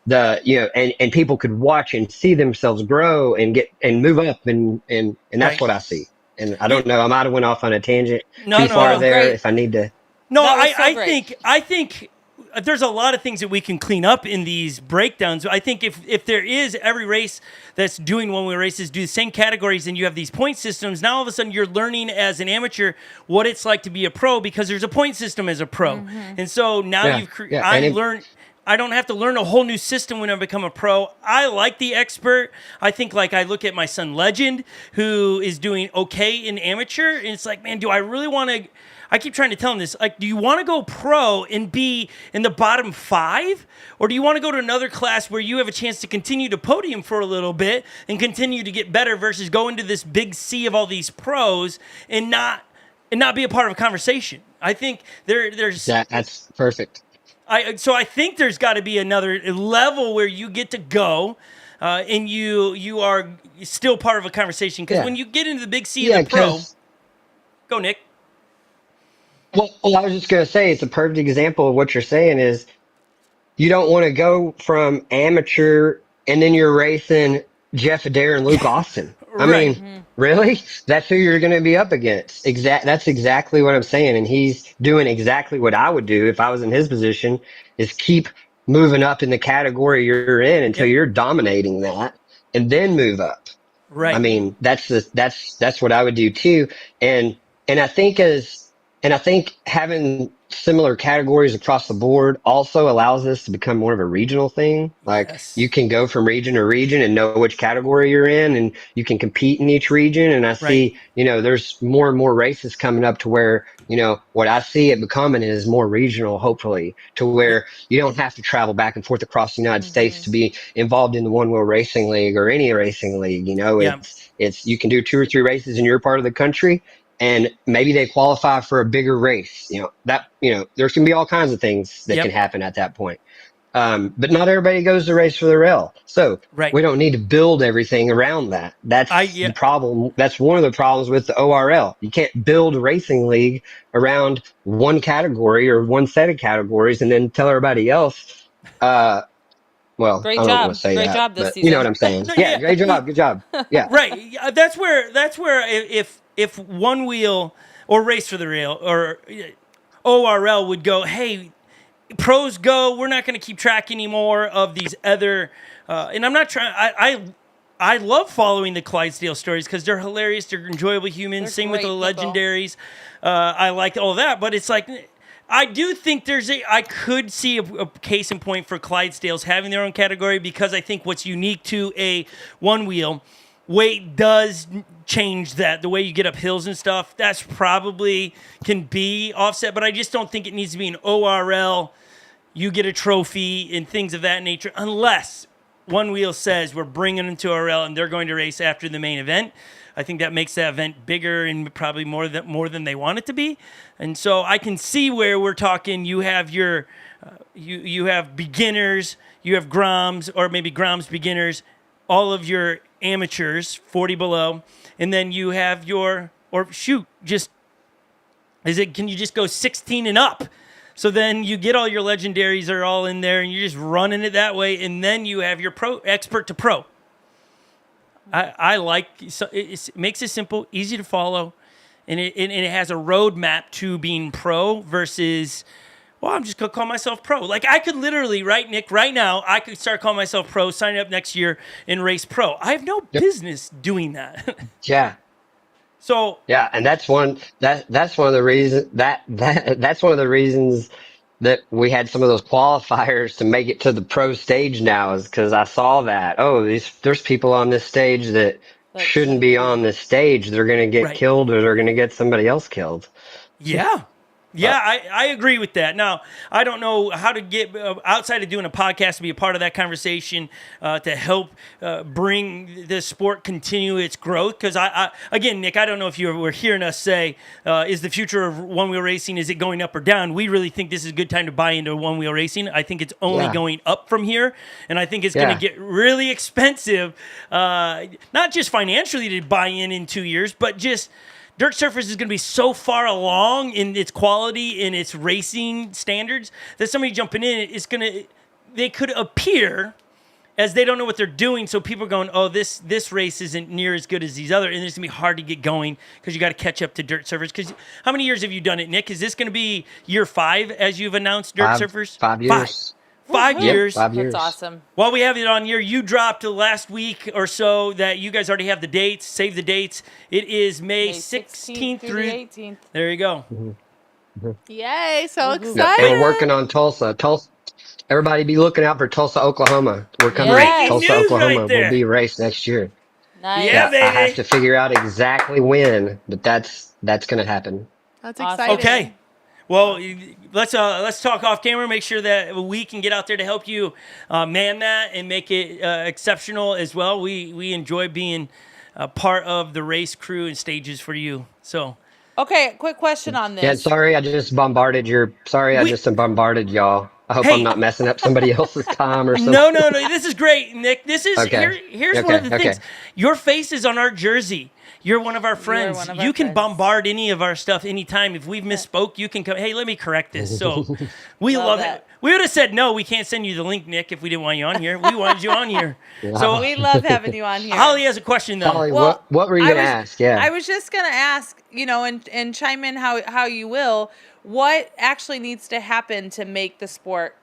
and people could watch and see themselves grow and get and move up and that's Right. what I see. And I You, don't know, I might have went off on a tangent no. too No. far No, No. there. great. If I need to, No, That was I, so I great. think I think there's a lot of things that we can clean up in these breakdowns. I think if there is every race that's doing one wheel races do the same categories and you have these point systems, now all of a sudden you're learning as an amateur what it's like to be a pro because there's a point system as a pro. And so now yeah, yeah, I'm learn I don't have to learn a whole new system when I become a pro. I like the expert. I think like I look at my son Legend who is doing okay in amateur and it's like, man, do I really want to I keep trying to tell him this. Like, do you want to go pro and be in the bottom 5? Or do you want to go to another class where you have a chance to continue to podium for a little bit and continue to get better versus go into this big sea of all these pros and not be a part of a conversation? I think there's that's perfect. so I think there's got to be another level where you get to go and you are still part of a conversation because Yeah, when you get into the big sea of yeah, the pro, because go Nick. I was just gonna say it's a perfect example of what you're saying is you don't want to go from amateur and then you're racing Jeff Adair and Luke Austin. I Right. mean, really? That's who you're going to be up against. That's exactly what I'm saying. And he's doing exactly what I would do if I was in his position is keep moving up in the category you're in until Yep. you're dominating that and then move up. I Right. mean, that's what I would do too. And and I think as and I think having similar categories across the board also allows us to become more of a regional thing. Like you Yes. can go from region to region and know which category you're in and you can compete in each region. And I Right. see, there's more and more races coming up to where, what I see it becoming is more regional, hopefully, to Yep. where you don't have to travel back and forth across the United States to be involved in the one wheel racing league or any racing league. Yeah. It's you can do 2 or 3 races in your part of the country and maybe they qualify for a bigger race. There's going to be all kinds of things that can Yep. happen at that point. But not everybody goes to Race for the Rail. So Right. we don't need to build everything around that. That's Yeah. the problem. That's one of the problems with the ORL. You can't build a racing league around one category or one set of categories and then tell everybody else, well, I Great don't want to job. say Great that, job this but you know what season. I'm saying. No. Yeah, Yeah. great job. Good job. Yeah. Right. Yeah, that's where if if One Wheel or Race for the Rail or ORL would go, hey, pros go, we're not going to keep track anymore of these other, and I'm not trying, I love following the Clydesdale stories because they're hilarious. They're enjoyable humans. They're Same with the great people. legendaries. I like all that, but it's like, I do think I could see a case in point for Clydesdales having their own category because I think what's unique to a One Wheel, weight does change that. The way you get up hills and stuff, that's probably can be offset, but I just don't think it needs to be an ORL. You get a trophy and things of that nature, unless One Wheel says we're bringing them to ORL and they're going to race after the main event. I think that makes that event bigger and probably more than they want it to be. And so I can see where we're talking. You have your you have beginners, you have Groms or maybe Groms beginners, all of your amateurs 40 below, and then you have your can you just go 16 and up? So then you get all your legendaries are all in there and you're just running it that way, and then you have your pro expert to pro. I like it makes it simple, easy to follow, and it has a roadmap to being pro versus, well, I'm just gonna call myself pro. Like I could literally, right, Nick, right now, I could start calling myself pro, sign up next year, and race pro. I have no business doing that. Yeah. So Yeah, and that's one of the reasons that's one of the reasons that we had some of those qualifiers to make it to the pro stage now is because I saw that, there's people on this stage that shouldn't be on this stage. They're gonna get Right. killed or they're gonna get somebody else killed. yeah. Yeah, I agree with that. Now, I don't know how to get outside of doing a podcast to be a part of that conversation to help bring the sport continue its growth. Because again, Nick, I don't know if you were hearing us say, is the future of one wheel racing, is it going up or down? We really think this is a good time to buy into one wheel racing. I think it's only going up from here, and I think it's going to get really expensive, not just financially to buy in 2 years, but just Dirt Surfers is going to be so far along in its quality, in its racing standards, that somebody jumping in is going to, they could appear as they don't know what they're doing. So people are going, oh, this race isn't near as good as these other, and it's going to be hard to get going because you got to catch up to Dirt Surfers. Because how many years have you done it, Nick? Is this going to be year 5 as you've announced Dirt Surfers? 5 years. 5 years. 5 years. That's awesome. While we have it on here, you dropped last week or so that you guys already have the dates. Save the dates. It is May 16th through the 18th. There you go. Yay, so Yeah, excited. and we're working on Tulsa. Everybody be looking out for Tulsa, Oklahoma. We're coming Yes. to Tulsa, Breaking news Oklahoma. right there. We'll be raced next year. Nice. Yeah, I baby. have to figure out exactly when, but that's going to happen. That's Awesome. exciting. Okay. Well, let's talk off camera. Make sure that we can get out there to help you man that and make it exceptional as well. We enjoy being a part of the race crew and stages for you. So Okay, quick question on this. Yeah, sorry I just bombarded y'all. I hope Hey. I'm not messing up somebody else's time or something. no. This is great, Nick. This is Okay. here's one of the Okay. things. Your face is on our jersey. You're one of our friends. one of our You can friends. bombard any of our stuff anytime. If we've misspoke, you can come. Hey, let me correct this. So we love that. it. We would have said no. We can't send you the link, Nick, if we didn't want you on here. We wanted you on here. So We love having you on here. Holly has a question though. Holly, Well, what were you I going to was- ask? Yeah. I was just gonna ask, and chime in how you will. What actually needs to happen to make the sport,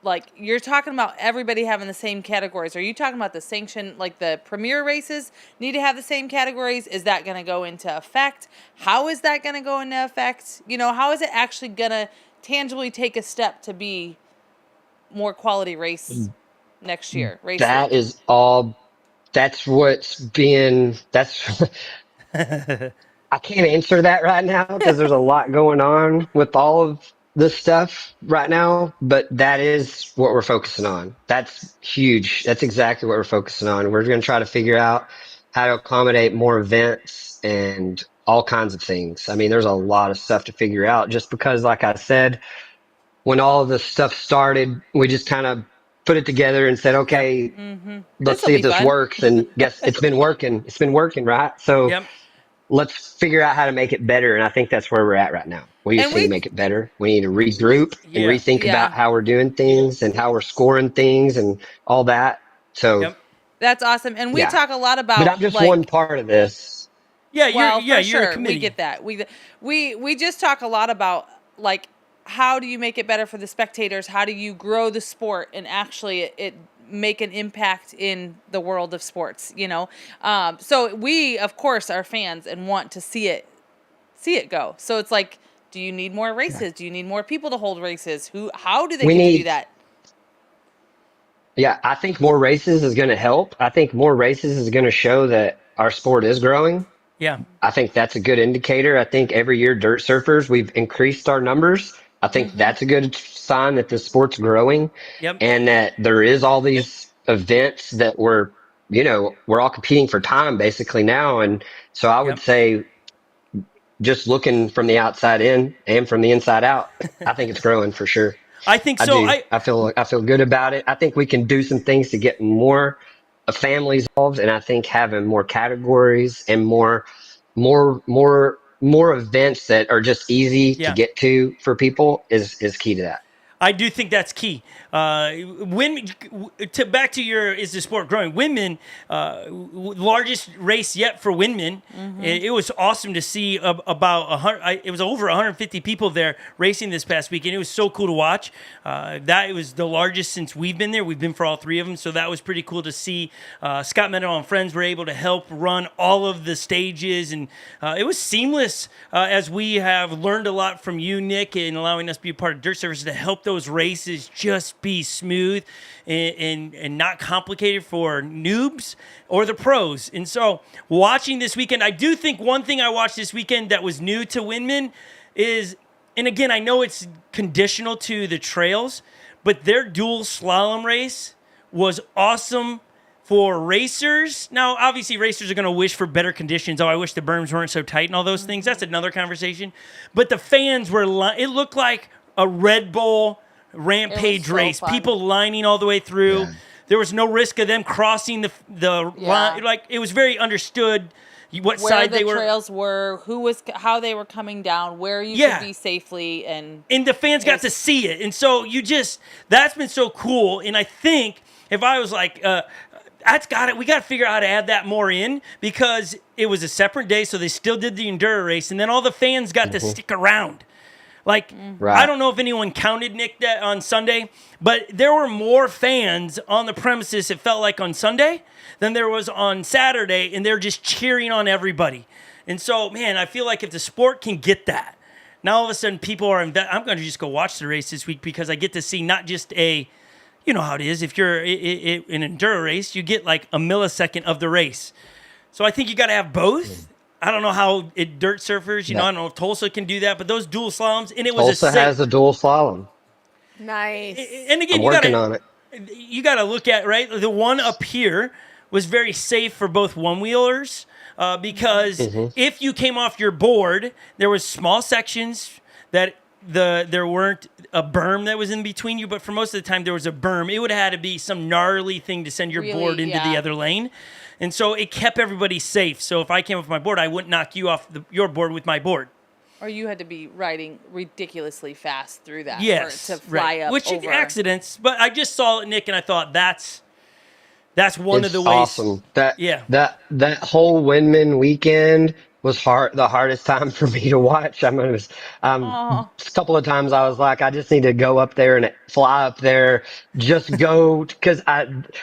like, you're talking about everybody having the same categories? Are you talking about the sanction, like the premier races need to have the same categories? Is that going to go into effect? How is that going to go into effect? How is it actually going to tangibly take a step to be more quality race next year? Racing? That is all. That's what's being. That's. I can't answer that right now because there's a lot going on with all of this stuff right now. But that is what we're focusing on. That's huge. That's exactly what we're focusing on. We're going to try to figure out how to accommodate more events and all kinds of things. I mean, there's a lot of stuff to figure out. Just because, like I said, when all of this stuff started, we just kind of put it together and said, okay, let's This'll see be if this fun. works. And guess it's been working. It's been working, right? So Yep. let's figure out how to make it better. And I think that's where we're at right now. We just And need we- to make it better. We need to regroup and Yeah. rethink Yeah. about how we're doing things and how we're scoring things and all that. So, Yep. That's awesome. And we Yeah. talk a lot about, but I'm just like, one part of this. Yeah, Well, you're for you're a sure, we committee. get that. We just talk a lot about like how do you make it better for the spectators? How do you grow the sport and actually it make an impact in the world of sports? So we of course are fans and want to see it go. So it's like, do you need more races? Do you need more people to hold races? How do they We get to do need, that? yeah, I think more races is going to help. I think more races is going to show that our sport is growing. Yeah. I think that's a good indicator. I think every year dirt surfers, we've increased our numbers. I think that's a good sign that the sport's growing Yep. and that there is all these events that we're all competing for time basically now. And so I would Yep. say just looking from the outside in and from the inside out, I think it's growing for sure. I think I so. do. I feel good about it. I think we can do some things to get more families involved, and I think having more categories and more events that are just easy to Yeah. get to for people is key to that. I do think that's key. Back to your is the sport growing? Winman, largest race yet for Winman. It was awesome to see about 100. It was over 150 people there racing this past weekend. It was so cool to watch. That it was the largest since we've been there. We've been for all three of them, so that was pretty cool to see. Scot Mendenhall and friends were able to help run all of the stages, and it was seamless. As we have learned a lot from you, Nick, and allowing us to be a part of Dirt Surfers to help those races just be smooth and not complicated for noobs or the pros. And so watching this weekend, I do think one thing I watched this weekend that was new to Winman is, and again, I know it's conditional to the trails, but their dual slalom race was awesome for racers. Now, obviously, racers are going to wish for better conditions. Oh, I wish the berms weren't so tight and all those things. That's another conversation. But the fans were, it looked like a Red Bull rampage so race. fun. People lining all the way through. Yeah. There was no risk of them crossing the Yeah. line. Like, it was very understood what Where side the they were. trails were, how they were coming down, where you Yeah. could be safely, and And the fans got Yes. to see it. And so that's been so cool. And I think if I was like, we got to figure out how to add that more in because it was a separate day. So they still did the Enduro race. And then all the fans got to stick around. Like, Right. I don't know if anyone counted, Nick, that on Sunday, but there were more fans on the premises, it felt like, on Sunday than there was on Saturday, and they're just cheering on everybody. And so, man, I feel like if the sport can get that, now all of a sudden people are I'm going to just go watch the race this week because I get to see not just you know how it is, if you're in an enduro race, you get like a millisecond of the race. So I think you got to have both. I don't know how dirt surfers, I don't know if Tulsa can do that, but those dual slaloms, and it was Tulsa has a dual slalom. Nice. and again, I'm working on it. You got to look at, right? The one up here was very safe for both one-wheelers because if you came off your board, there was small sections that there weren't a berm that was in between you, but for most of the time there was a berm. It would have had to be some gnarly thing to send your Really, board into the yeah. other lane. And so it kept everybody safe. So if I came off my board, I wouldn't knock you off your board with my board. or you had to be riding ridiculously fast through that Yes, for it to fly right. up Which over. accidents, but I just saw it, Nick, and I thought that's one It's of the ways. awesome. Yeah. That whole Winman weekend was the hardest time for me to watch. I mean, it was Oh. a couple of times I was like, I just need to go up there and fly up there, just go because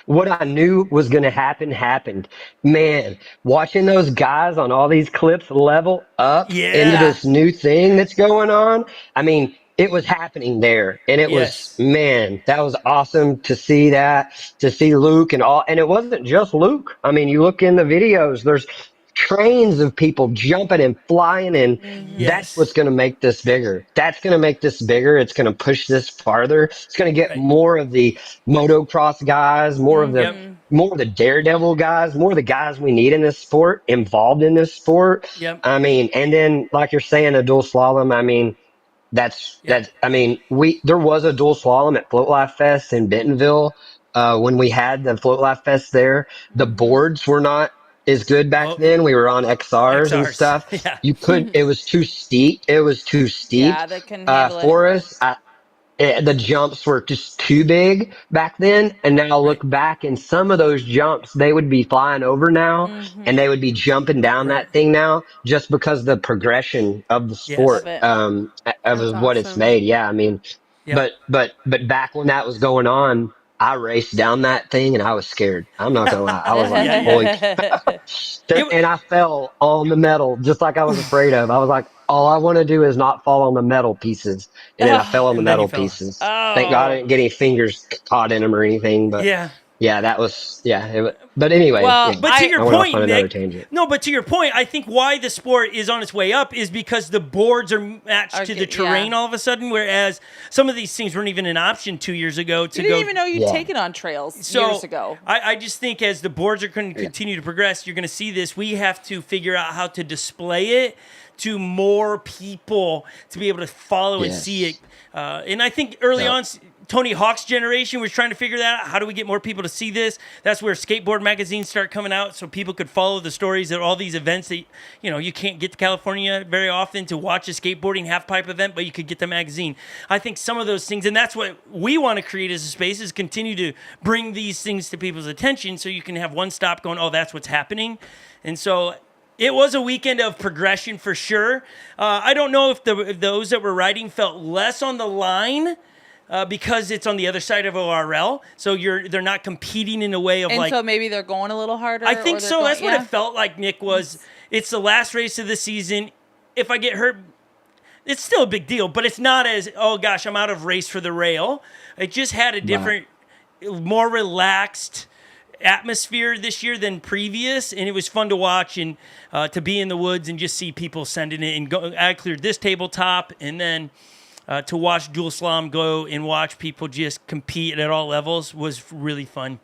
what I knew was going to happen happened. Man, watching those guys on all these clips level up into Yeah. this new thing that's going on. I mean, it was happening there, and it was, Yes. man, that was awesome to see that, to see Luke and all. And it wasn't just Luke. I mean, you look in the videos, there's trains of people jumping and flying, and that's Yes. what's going to make this bigger. That's going to make this bigger. It's going to push this farther. It's going to get Right. more of the motocross guys, more of the Yep. more of the daredevil guys, more of the guys we need in this sport involved in this sport. Yep. I mean, and then like you're saying, a dual slalom. I mean, Yep. I mean, there was a dual slalom at Float Life Fest in Bentonville. When we had the Float Life Fest there, the boards were not as good back Oh. then. We were on XRs and XRs. stuff. Yeah. It was too steep. It was too steep Yeah, that can handle for it. us. the jumps were just too big back then. And now look Right. back, and some of those jumps, they would be flying over now and they would be jumping down Right. that thing now just because the progression of the Yes. Of sport, it. That's of what it's awesome. made. Yeah. I mean, Yep. but back when that was going on, I raced down that thing and I was scared. I'm not gonna lie. I was like, Yeah. Yeah. holy, It. and I fell on the metal just like I was afraid of. I was like, all I want to do is not fall on the metal pieces. And then I fell on the And then you metal fell. pieces. Thank God I Oh. didn't get any fingers caught in them or anything. But Yeah. yeah, that was, yeah. But anyway, Well, yeah, But to I your I went off point, on another Nick. tangent. No, but to your point, I think why the sport is on its way up is because the boards are matched to the terrain yeah. all of a sudden, whereas some of these things weren't even an option 2 years ago to You didn't go. even know you'd Yeah. take it on trails So years ago. I just think as the boards are going to Yeah. continue to progress, you're going to see this. We have to figure out how to display it to more people to be able to follow and see it. Yes. And I think early Yep. on, Tony Hawk's generation was trying to figure that out. How do we get more people to see this? That's where skateboard magazines start coming out so people could follow the stories of all these events that, you can't get to California very often to watch a skateboarding half pipe event, but you could get the magazine. I think some of those things, and that's what we want to create as a space, is continue to bring these things to people's attention so you can have one stop going, oh, that's what's happening. And so it was a weekend of progression for sure. I don't know if those that were riding felt less on the line because it's on the other side of ORL, so they're not competing in a way of And like. so maybe they're going a little harder. I think or they're so. going- That's what yeah. it felt like. Nick was. It's the last race of the season. If I get hurt, it's still a big deal, but it's not as oh gosh, I'm out of race for the rail. It just had a different, more relaxed atmosphere this year than previous, and it was fun to watch and to be in the woods and just see people sending it and go. I cleared this tabletop, and then to watch dual slalom go and watch people just compete at all levels was really fun.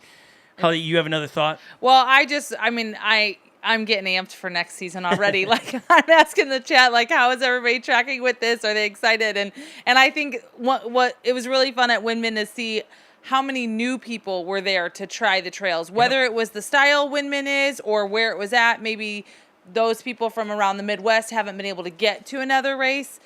Holly, you have another thought? Well, I'm getting amped for next season already. Like I'm asking the chat, like, how is everybody tracking with this? Are they excited? And I think what it was really fun at Winman to see how many new people were there to try the trails, whether it was the style Winman is or where it was at. Maybe those people from around the Midwest haven't been able to get to another race.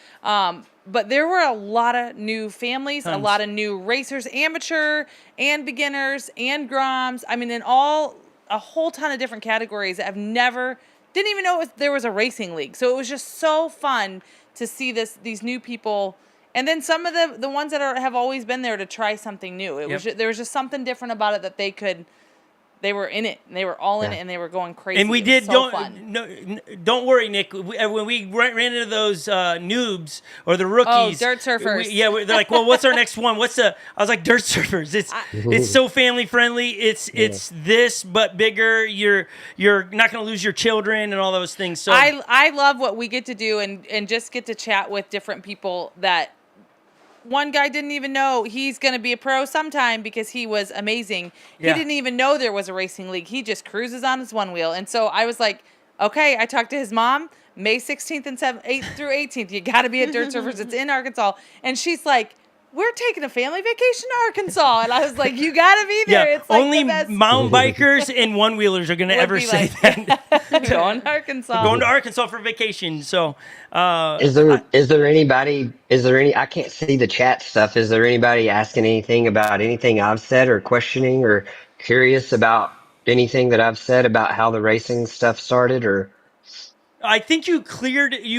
But there were a lot of new families, a lot of new racers, amateur and beginners and Groms. I mean, a whole ton of different categories that didn't even know there was a racing league. So it was just so fun to see these new people. And then some of the ones that have always been there to try something new. There was just something different about it that they were in it, and they were all in it, and they were going crazy. And we It did. was so fun. Don't worry, Nick. When we ran into those noobs or the rookies, dirt surfers. they're like, "Well, what's our next one? What's the?" I was like, "Dirt surfers." It's so family friendly. It's this but bigger. You're not going to lose your children and all those things. So I love what we get to do and just get to chat with different people that. One guy didn't even know he's going to be a pro sometime because he was amazing. Yeah. He didn't even know there was a racing league. He just cruises on his one wheel. And so I was like, okay, I talked to his mom, May 16th and 8th through 18th. You got to be at Dirt Surfers. It's in Arkansas. And she's like, we're taking a family vacation to Arkansas. And I was like, you got to be there. yeah, It's like only the best. mountain bikers and one wheelers are going to Would ever be say like- that. Going to Arkansas. Going to Arkansas for vacation. So Is there any, I can't see the chat stuff. Is there anybody asking anything about anything I've said or questioning or curious about anything that I've said about how the racing stuff started or? I think you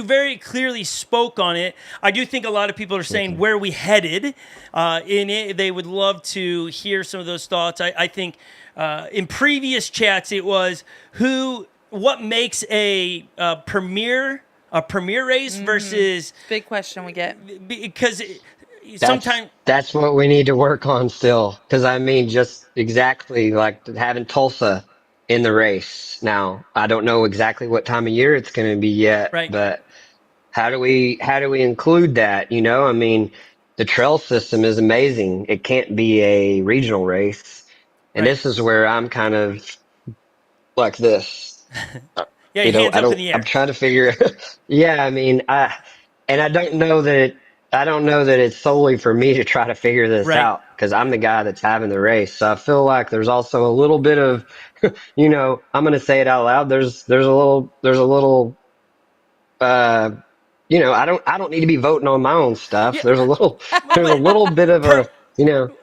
very clearly spoke on it. I do think a lot of people are saying where we headed in it. They would love to hear some of those thoughts. I think in previous chats it was what makes a premier race versus Big question we get. because sometimes That's what we need to work on still. Cause I mean, just exactly like having Tulsa in the race. Now, I don't know exactly what time of year it's going to be yet, Right. but how do we include that? I mean, the trail system is amazing. It can't be a regional race. And Right. this is where I'm kind of like this. yeah, your hands up in the air. I'm trying to figure. Yeah, I mean, I don't know that it's solely for me to try to figure this Right. out because I'm the guy that's having the race. So I feel like there's also a little bit of, I'm going to say it out loud. There's a little I don't need to be voting on my own stuff. Yeah, There's a but little bit of per, a, you know,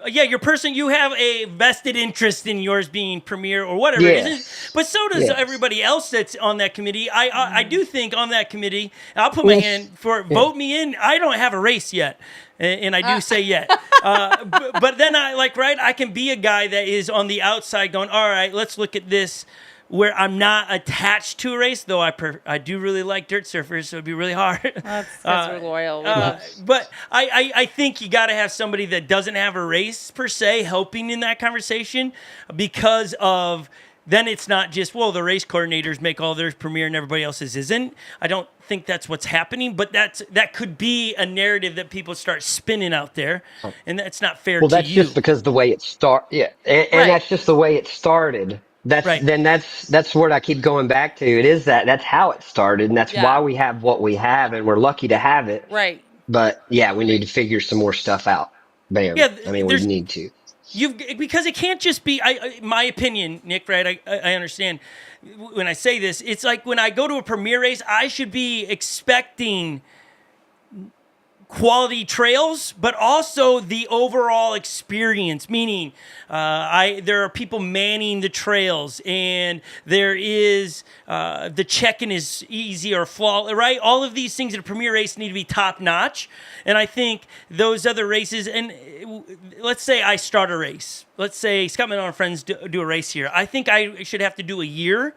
yeah, your person, you have a vested interest in yours being premier or whatever it is. yes, But so does yes, everybody else that's on that committee. I do think on that committee, I'll put my yes, hand for yeah. vote me in. I don't have a race yet. And I do say yet. But then I can be a guy that is on the outside going, all right, let's look at this where I'm not attached to a race, though I do really like dirt surfers, so it'd be really hard. That's because we're loyal. We love. But I think you got to have somebody that doesn't have a race per se helping in that conversation, because of then it's not just, well, the race coordinators make all theirs premier and everybody else's isn't. I don't think that's what's happening, but that could be a narrative that people start spinning out there, and that's not fair Well, to that's you. just because the way it yeah, and Right. that's just the way it started. Right. That's what I keep going back to. It is that's how it started, and that's Yeah. why we have what we have, and we're lucky to have it. Right. But yeah, we need to figure some more stuff out. Bam. Yeah, I mean, we need to. Because it can't just be my opinion, Nick. Right? I understand when I say this. It's like when I go to a premier race, I should be expecting quality trails, but also the overall experience. Meaning, there are people manning the trails, and there is the check-in is easy or flawless. Right? All of these things at a premier race need to be top notch. And I think those other races, and let's say I start a race. Let's say Scott Mendenhall and friends do a race here. I think I should have to do a year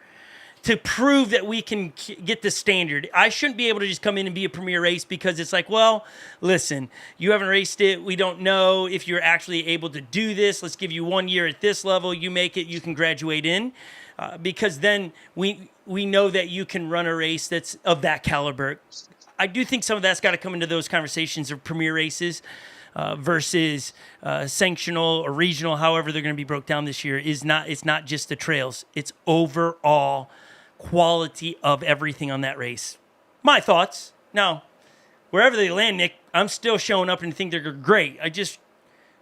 to prove that we can get the standard. I shouldn't be able to just come in and be a premier race because it's like, well, listen, you haven't raced it. We don't know if you're actually able to do this. Let's give you 1 year at this level. You make it, you can graduate in. Because then we know that you can run a race that's of that caliber. I do think some of that's got to come into those conversations of premier races versus sanctional or regional, however they're going to be broke down this year. It's not just the trails. It's overall quality of everything on that race. My thoughts. Now, wherever they land, Nick, I'm still showing up and think they're great.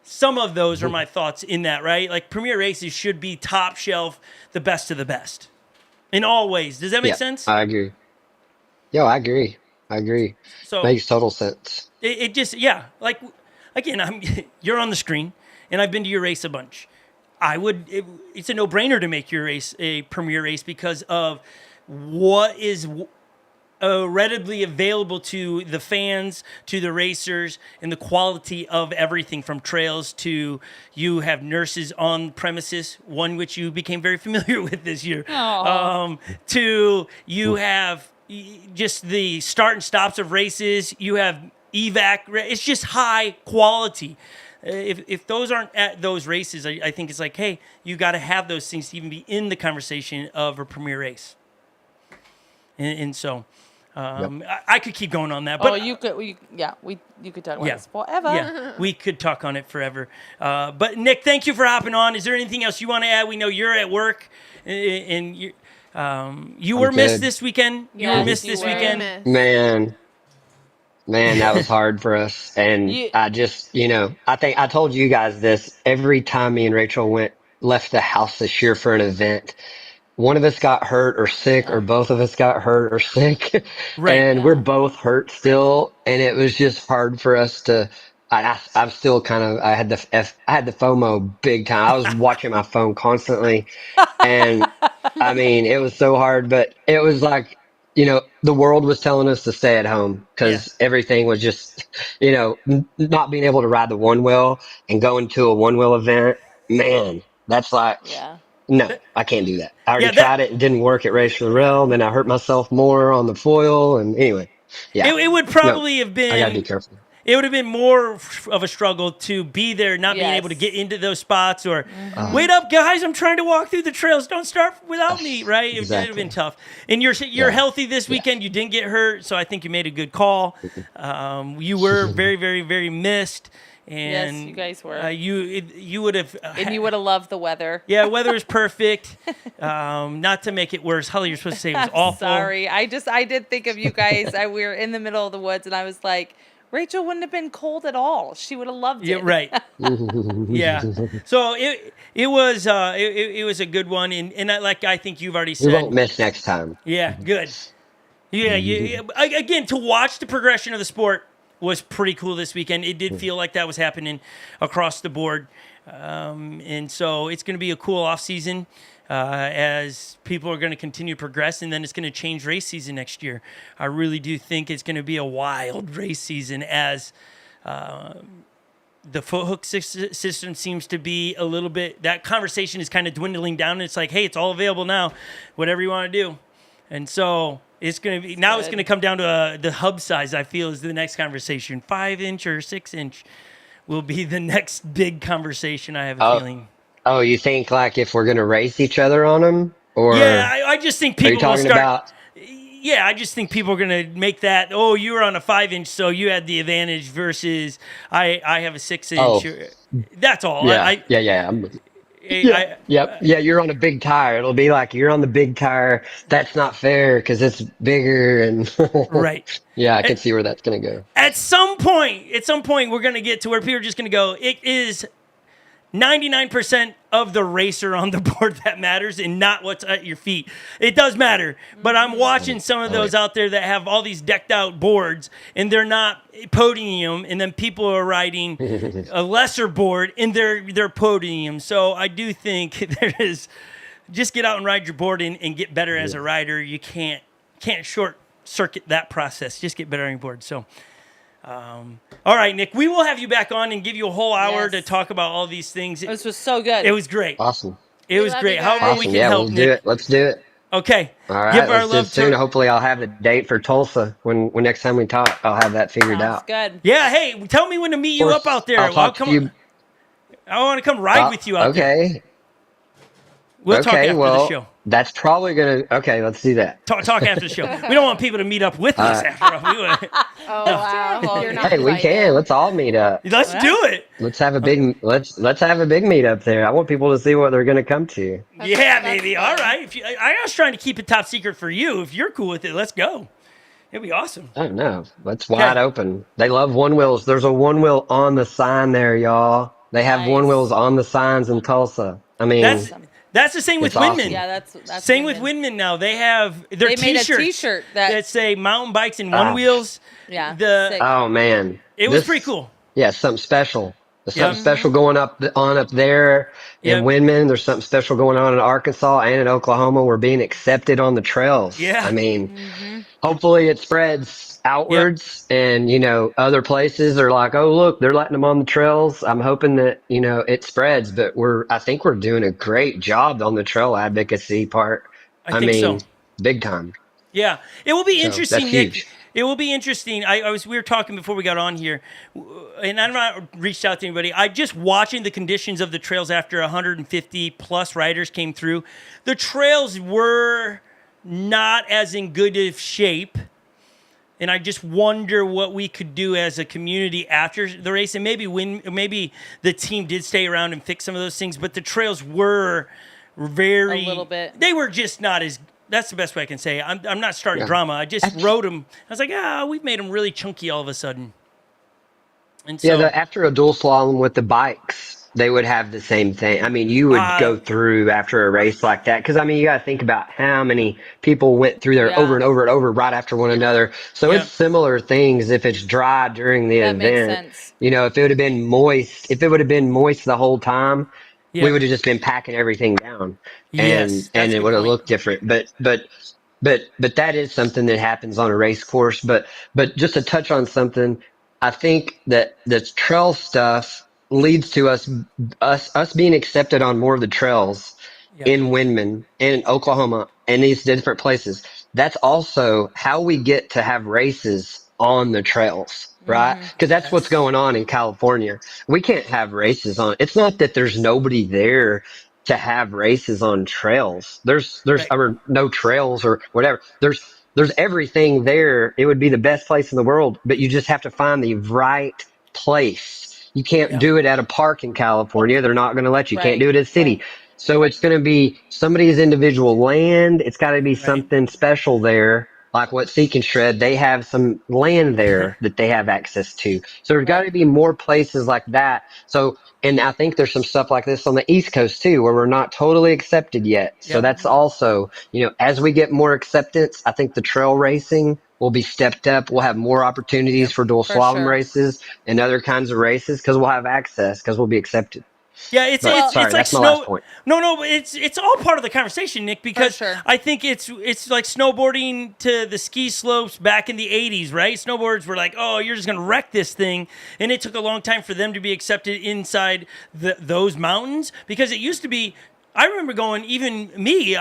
Some of those are my thoughts in that, right? Like premier races should be top shelf, the best of the best in all ways. Does that make sense? I agree. Yo, I agree. So Makes total sense. it just, yeah, like, again, you're on the screen, and I've been to your race a bunch. It's a no-brainer to make your race a premier race because of what is readily available to the fans, to the racers, and the quality of everything from trails to you have nurses on premises, one which you became very familiar with this year, to you have just the start and stops of races, you have evac. It's just high quality. If those aren't at those races, I think it's like, hey, you got to have those things to even be in the conversation of a premier race. And so I could keep going on that. But you could. You could talk about this forever. Yeah, we could talk on it forever. But Nick, thank you for hopping on. Is there anything else you want to add? We know you're at work, and you were missed this weekend. You were missed this weekend. Man, that was hard for us. And I just, I think I told you guys this every time me and Rachel left the house this year for an event. One of us got hurt or sick, or both of us got hurt or sick. Right. And we're both hurt still. And it was just hard for us to, I'm still I had the FOMO big time. I was watching my phone constantly. And I mean, it was so hard, but it was like, the world was telling us to stay at home because everything was just, not being able to ride the one wheel and going to a one wheel event. Man, that's like, no, I can't do that. I already tried it and didn't work at Race for the Rail. Then I hurt myself more on the foil. And anyway, it would probably have been. I gotta be careful. It would have been more of a struggle to be there, not being able to get into those spots, or wait up, guys, I'm trying to walk through the trails. Don't start without me, right? It would have been tough. And you're healthy this weekend. You didn't get hurt, so I think you made a good call. You were very, very, very missed. And yes, you guys were. You would have. And you would have loved the weather. Yeah, weather is perfect. Not to make it worse. Holly, you're supposed to say it was awful. Sorry, I did think of you guys. We were in the middle of the woods, and I was like, Rachel wouldn't have been cold at all. She would have loved it. Yeah, right. Yeah. So it was a good one, and I think you've already said we won't miss next time. Yeah, good. Yeah, again, to watch the progression of the sport was pretty cool this weekend. It did feel like that was happening across the board. And so it's going to be a cool off season as people are going to continue to progress, and then it's going to change race season next year. I really do think it's going to be a wild race season as the foothook system seems to be a little bit, that conversation is kind of dwindling down. And it's like, hey, it's all available now, whatever you want to do. And so it's going to be, now it's going to come down to the hub size, I feel, is the next conversation. 5-inch or 6-inch will be the next big conversation, I have a feeling. Oh, you think like if we're going to race each other on them? Or yeah, I just think are you people will talking start. about? Yeah, I just think people are going to make that, oh, you were on a 5-inch, so you had the advantage versus I have a 6-inch. Oh. That's all. Yeah, yeah. Yep. Yeah, you're on a big tire. It'll be like you're on the big tire. That's not fair because it's bigger and Right. Yeah, I can see where that's going to go. At some point, we're going to get to where people are just going to go, it is 99% of the racer on the board that matters and not what's at your feet. It does matter, but I'm watching some of those out there that have all these decked out boards and they're not podium, and then people are riding a lesser board and they're podium. So I do think there is, just get out and ride your board and get better as a rider. You can't short circuit that process. Just get better on your board. So all right, Nick, we will have you back on and give you a whole hour to talk about all these things. This was so good. It was great. Awesome. It was great. However we can yeah, help, we'll Nick. do it. Let's do it. Okay. All right. Give our Let's do love it soon. to. Hopefully, I'll have the date for Tulsa when next time we talk. I'll have that figured out. Good. Yeah. Hey, tell me when to meet you up out there. I'll talk to you. I want to come ride with you out there. Okay. We'll talk after the show. That's probably gonna. Okay, let's do that. Talk after the show. We don't want people to meet up with us after all. Oh wow! You're not Hey, we can. Let's all meet up. Let's do it. Let's have a big. Let's have a big meet up there. I want people to see what they're gonna come to. Yeah, baby. All right. I was trying to keep it top secret for you. If you're cool with it, let's go. It'd be awesome. I don't know. That's wide open. They love one wheels. There's a one wheel on the sign there, y'all. They have one wheels on the signs in Tulsa. I mean. That's the same with awesome. Winman. Yeah, that's same with Winman now. They have their They made a t-shirts t-shirt that say mountain bikes and one wheels. Yeah. The Oh man, it was pretty cool. Yeah, something special. There's something special going up there in Winman. There's something special going on in Arkansas and in Oklahoma. We're being accepted on the trails. Yeah. I mean, hopefully it spreads outwards and, other places are like, oh, look, they're letting them on the trails. I'm hoping that, it spreads, but I think we're doing a great job on the trail advocacy part. I think so. Big time. Yeah. It will be interesting, that's Nick. huge. It will be interesting. We were talking before we got on here, and I've not reached out to anybody. I just watching the conditions of the trails after 150 plus riders came through. The trails were not as in good of shape, and I just wonder what we could do as a community after the race, and maybe the team did stay around and fix some of those things, but the trails were very a little bit. They were just not as. That's the best way I can say it. I'm not starting drama. I just rode them. I was like, we've made them really chunky all of a sudden. And so, after a dual slalom with the bikes, they would have the same thing. I mean, you would go through after a race like that. Because, you got to think about how many people went through there over and over and over right after one another. So it's similar things if it's dry during the event. Makes sense. If it would have been moist, the whole time, we would have just been packing everything down. And it would have looked different. But that is something that happens on a race course. But just to touch on something, I think that the trail stuff leads to us being accepted on more of the trails in Winman, in Oklahoma, and these different places. That's also how we get to have races on the trails, right? Because that's what's going on in California. We can't have races on. It's not that there's nobody there to have races on trails. There's or no trails or whatever. There's everything there. It would be the best place in the world, but you just have to find the right place. You can't do it at a park in California. They're not going to let you. Can't do it at a city. So it's going to be somebody's individual land. It's got to be something special there. like what Seek and Shred, they have some land there that they have access to. So there's got Right. to be more places like that. So, and I think there's some stuff like this on the East Coast too, where we're not totally accepted yet. So Yep. that's also, as we get more acceptance, I think the trail racing will be stepped up. We'll have more opportunities Yep. for dual For slalom sure. races and other kinds of races because we'll have access because we'll be accepted. Yeah, it's But it's sorry, it's like that's my last snow. point. No, but it's all part of the conversation, Nick. Because sure. I think it's like snowboarding to the ski slopes back in the '80s, right? Snowboards were like, oh, you're just gonna wreck this thing, and it took a long time for them to be accepted inside those mountains because it used to be. I remember going, even me,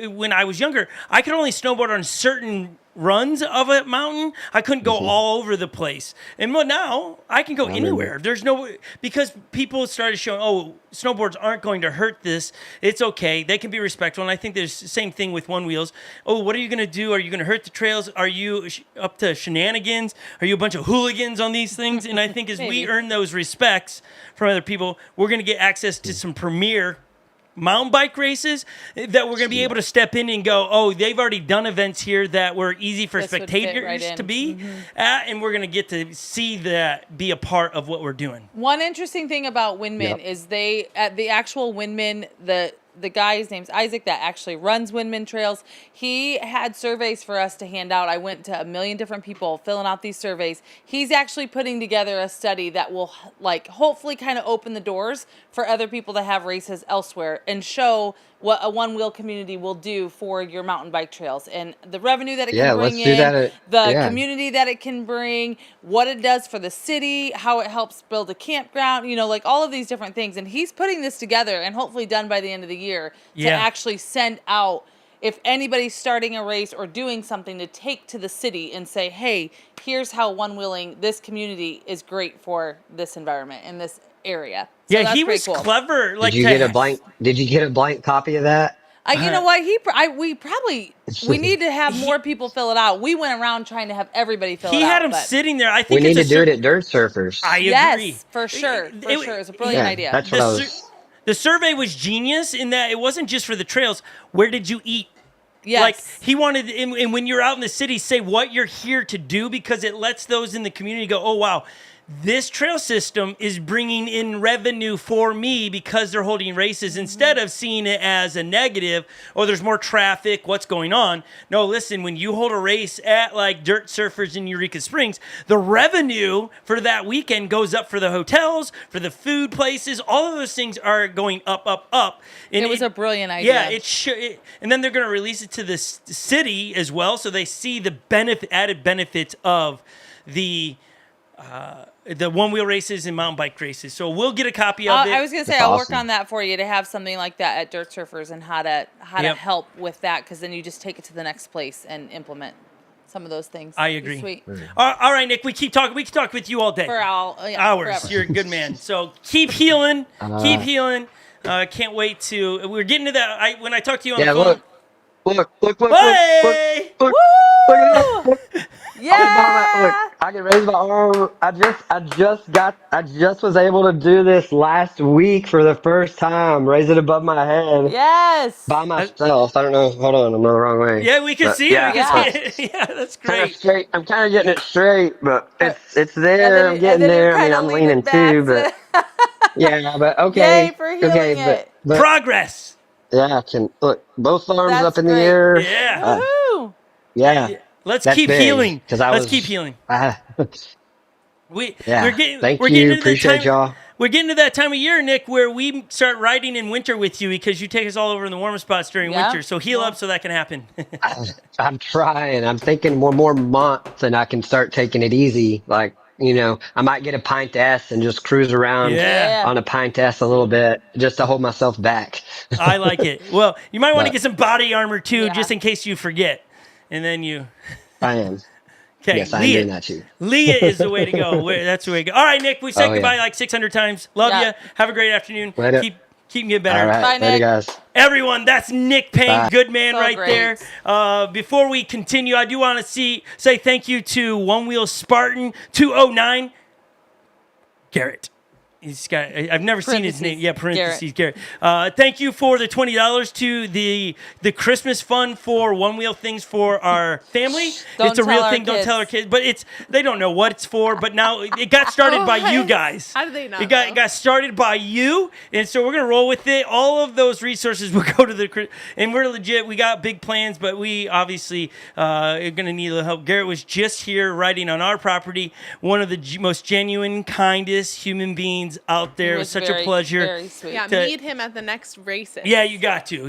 when I was younger, I could only snowboard on certain runs of a mountain. I couldn't go all over the place. And now I can go anywhere. There's no, because people started showing, oh, snowboards aren't going to hurt this. It's okay. They can be respectful. And I think there's the same thing with one wheels. Oh, what are you going to do? Are you going to hurt the trails? Are you up to shenanigans? Are you a bunch of hooligans on these things? And I think as we Maybe. earn those respects from other people, we're going to get access to some premier mountain bike races that we're going to be able to step in and go, oh, they've already done events here that were easy for This would fit spectators right in. to be at, and we're going to get to see that be a part of what we're doing. One interesting thing about Winman Yep. is they at the actual Winman, the guy, his name's Isaac, that actually runs Winman Trails. He had surveys for us to hand out. I went to a million different people filling out these surveys. He's actually putting together a study that will hopefully kind of open the doors for other people to have races elsewhere and show what a one-wheel community will do for your mountain bike trails and the revenue that it Yeah, can bring let's do in, that the community that it can bring, what it does for the city, how it helps build a campground, all of these different things. And he's putting this together and hopefully done by the end of the year to actually send out, if anybody's starting a race or doing something, to take to the city and say, hey, here's how one-wheeling this community is great for this environment in this area. So Yeah, that's he pretty was cool. clever. Did you get a blank? Did you get a blank copy of that? You know what? We need to have more people fill it out. We went around trying to have everybody fill it out. He had him but- sitting there. I We think need to it's do it at Dirt Surfers. I agree. Yes, for sure. It's a brilliant idea. That's what I was. The survey was genius in that it wasn't just for the trails. Where did you eat? Yes. Like he wanted, and when you're out in the city, say what you're here to do because it lets those in the community go, oh, wow, this trail system is bringing in revenue for me because they're holding races instead of seeing it as a negative. Oh, there's more traffic. What's going on? No, listen, when you hold a race at like Dirt Surfers in Eureka Springs, the revenue for that weekend goes up for the hotels, for the food places. All of those things are going up, up, up. And It was a brilliant idea. Yeah, and then they're going to release it to the city as well, so they see the added benefits of the one-wheel races and mountain bike races. So we'll get a copy of it. I was going to say, That's I'll work awesome. on that for you to have something like that at Dirt Surfers and how to Yep. help with that, because then you just take it to the next place and implement some of those things. I It'd be agree. Sweet. All right, Nick, we keep talking. We can talk with you all day. For hours. Hours. You're a good man. So keep healing. Keep healing. Can't wait to. We're getting to that. When I talk to you on the phone. Look, Hey! look at that. Yeah. Look, I can raise my arm. I just was able to do this last week for the first time. Raise it above my head Yes. by myself. I don't know. Hold on, I'm going the wrong way. Yeah, we can But see yeah, it. We can see it. Yeah, that's Kind of great. straight. I'm kind of getting it straight, but it's And there. then- I'm and getting then you're there. I mean, kinda I'm leaning leaning back too, but to- yeah, but okay. Yay for healing okay, it. but Progress. yeah, I can look both arms That's up in the great. air. Yeah. Woohoo. Yeah. Let's That's keep big, healing. 'cause I Let's was- keep healing. Yeah. We're Thank getting you. to the Appreciate time, y'all. We're getting to that time of year, Nick, where we start riding in winter with you because you take us all over in the warmer spots during Yeah. winter. So heal up so that can happen. I'm trying. I'm thinking one more month and I can start taking it easy. Like, I might get a pint S and just cruise around Yeah. on a pint S a little bit just to hold myself back. I like it. Well, you might want to But- get some body armor too, Yeah. just in case you forget. And then you. I am. Okay, Yes, I'm Leah. doing that too. Leah is the way to go. That's the way to go. All right, Nick, we said Oh, goodbye yeah. like 600 times. Love Yeah. you. Have a great afternoon. Later. Keep getting better. All right. Bye, Later, Nick. guys. Everyone, that's Nick Payne, Bye. good man So right great. there. Before we continue, I do want to say thank you to One Wheel Spartan 209, Garrett. He's got. I've never seen his name. Parentheses, Yeah, parentheses, Garrett. Thank you for the $20 to the Christmas fund for Onewheel things for our family. Don't It's a tell real our thing. Don't tell our kids. kids. But they don't know what it's for. But now it got started by you guys. How do they not It got started by you, and so we're gonna roll with it. All of those resources will go to the. And we're legit. We got big plans, but we obviously are gonna need a little help. Garrett was just here riding on our property. One of the most genuine, kindest human beings out there. It was such a pleasure. Very sweet. Yeah, meet him at the next races. Yeah, you got to.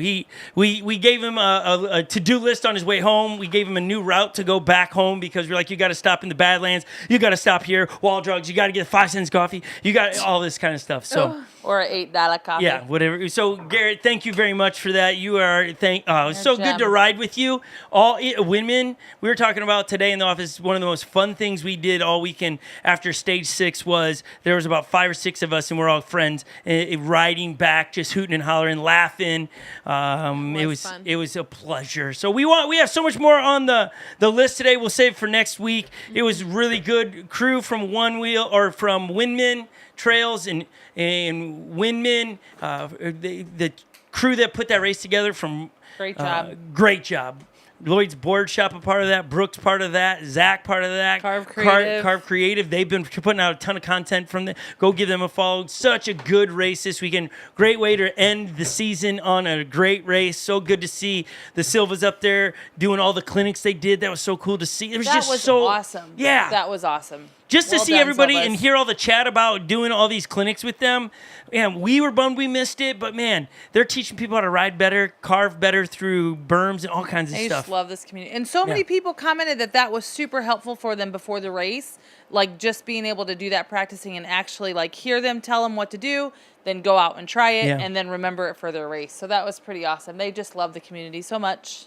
We gave him a to-do list on his way home. We gave him a new route to go back home because we're like, you got to stop in the Badlands. You got to stop here. Wall drugs. You got to get a 5 cents coffee. You got all this kind of stuff. So. Or an $8 coffee. Yeah, whatever. So Garrett, thank you very much for that. You are it was so good to gem. ride with you. Winman, we were talking about today in the office. One of the most fun things we did all weekend after stage 6 was there was about 5 or 6 of us, and we're all friends riding back, just hooting and hollering, laughing. Fun. It was a pleasure. So we have so much more on the list today. We'll save for next week. It was really good crew from from Winman Trails and Winman, the crew that put that race together from Great job. Great job. Lloyd's Board Shop a part of that. Brooks part of that. Zach part of that. Carve Creative. Carve Creative. They've been putting out a ton of content from them. Go give them a follow. Such a good race this weekend. Great way to end the season on a great race. So good to see the Silvas up there doing all the clinics they did. That was so cool to see. It was That just was so awesome. Yeah. That was awesome. Just to Well see done, everybody Silvas. and hear all the chat about doing all these clinics with them. Man, we were bummed we missed it, but man, they're teaching people how to ride better, carve better through berms and all kinds of I stuff. just love this community. And so many people commented that was super helpful for them before the race. Like just being able to do that practicing and actually like hear them, tell them what to do, then go out and try it and then remember it for their race. So that was pretty awesome. They just love the community so much.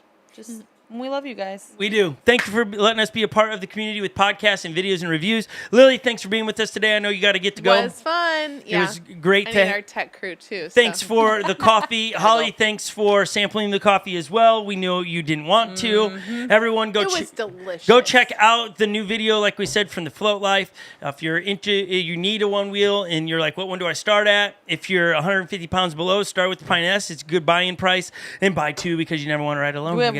We love you guys. We do. Thank you for letting us be a part of the community with podcasts and videos and reviews. Lily, thanks for being with us today. I know you got to get to go. It was fun. Yeah. It was great I to need our tech crew too. Thanks so. for the coffee. Holly, thanks for sampling the coffee as well. We knew you didn't want to. Everyone It was delicious. go check out the new video, like we said, from the Float Life. If you're you need a Onewheel and you're like, what one do I start at? If you're 150 pounds below, start with the Pine S. It's a good buy-in price. And buy 2 because you never want to ride alone. Do we have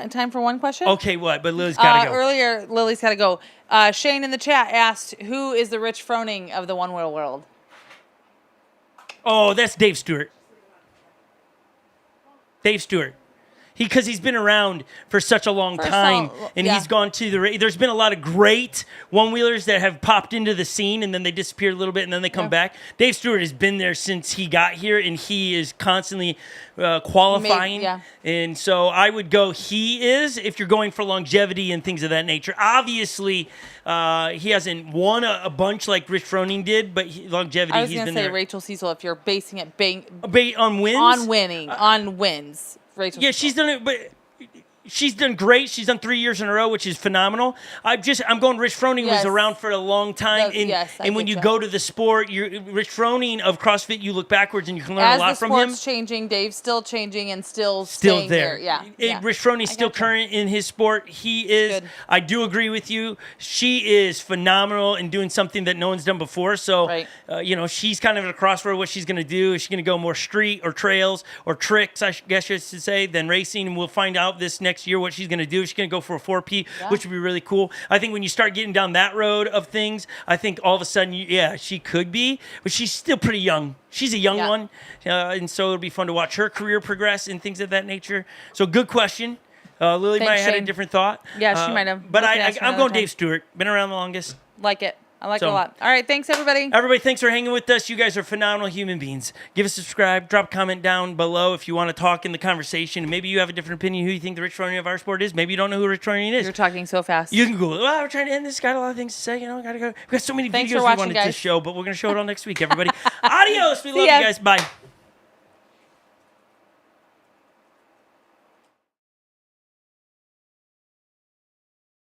time for one question? Okay, what? But Lily's got to go. Earlier, Lily's got to go. Shane in the chat asked, who is the Rich Froning of the Onewheel world? Oh, that's Dave Stewart. Dave Stewart. Because he's been around for such a long time, and he's gone to the. There's been a lot of great one-wheelers that have popped into the scene, and then they disappear a little bit, and then they come back. Dave Stewart has been there since he got here, and he is constantly qualifying. And so I would go. He is if you're going for longevity and things of that nature. Obviously, he hasn't won a bunch like Rich Froning did, but longevity. I was going to say Rachel Cecil. If you're basing it on wins, on wins. Rachel yeah, she's done it, but she's done great. She's done 3 years in a row, which is phenomenal. I'm going. Rich Froning was around for a long time, and when you go to the sport, Rich Froning of CrossFit. You look backwards and you can learn a lot from him. As the sport's changing, Dave's still changing and still staying there. Rich Froning's still current in his sport. He is. Good. I do agree with you. She is phenomenal in doing something that no one's done before. So, she's kind of at a crossroad. What she's going to do is she's going to go more street or trails or tricks, I guess you should say, than racing. And we'll find out this next year what she's going to do. She's going to go for a 4P, which would be really cool. I think when you start getting down that road of things, I think all of a sudden, she could be, but she's still pretty young. She's a young one, and so it'll be fun to watch her career progress and things of that nature. So good question. Lily might have had a different thought. Yeah, she might have. But I'm going Dave Stewart. Been around the longest. Like it. I like it a lot. All right, thanks, everybody. Everybody, thanks for hanging with us. You guys are phenomenal human beings. Give us a subscribe. Drop a comment down below if you want to talk in the conversation. Maybe you have a different opinion who you think the Rich Froning of our sport is. Maybe you don't know who Rich Froning is. You're talking so fast. You can Google it. Well, we're trying to end this. Got a lot of things to say. Gotta go. We've got so many videos we wanted to show, but we're going to show it all next week, everybody. Adios. We love you guys. Bye.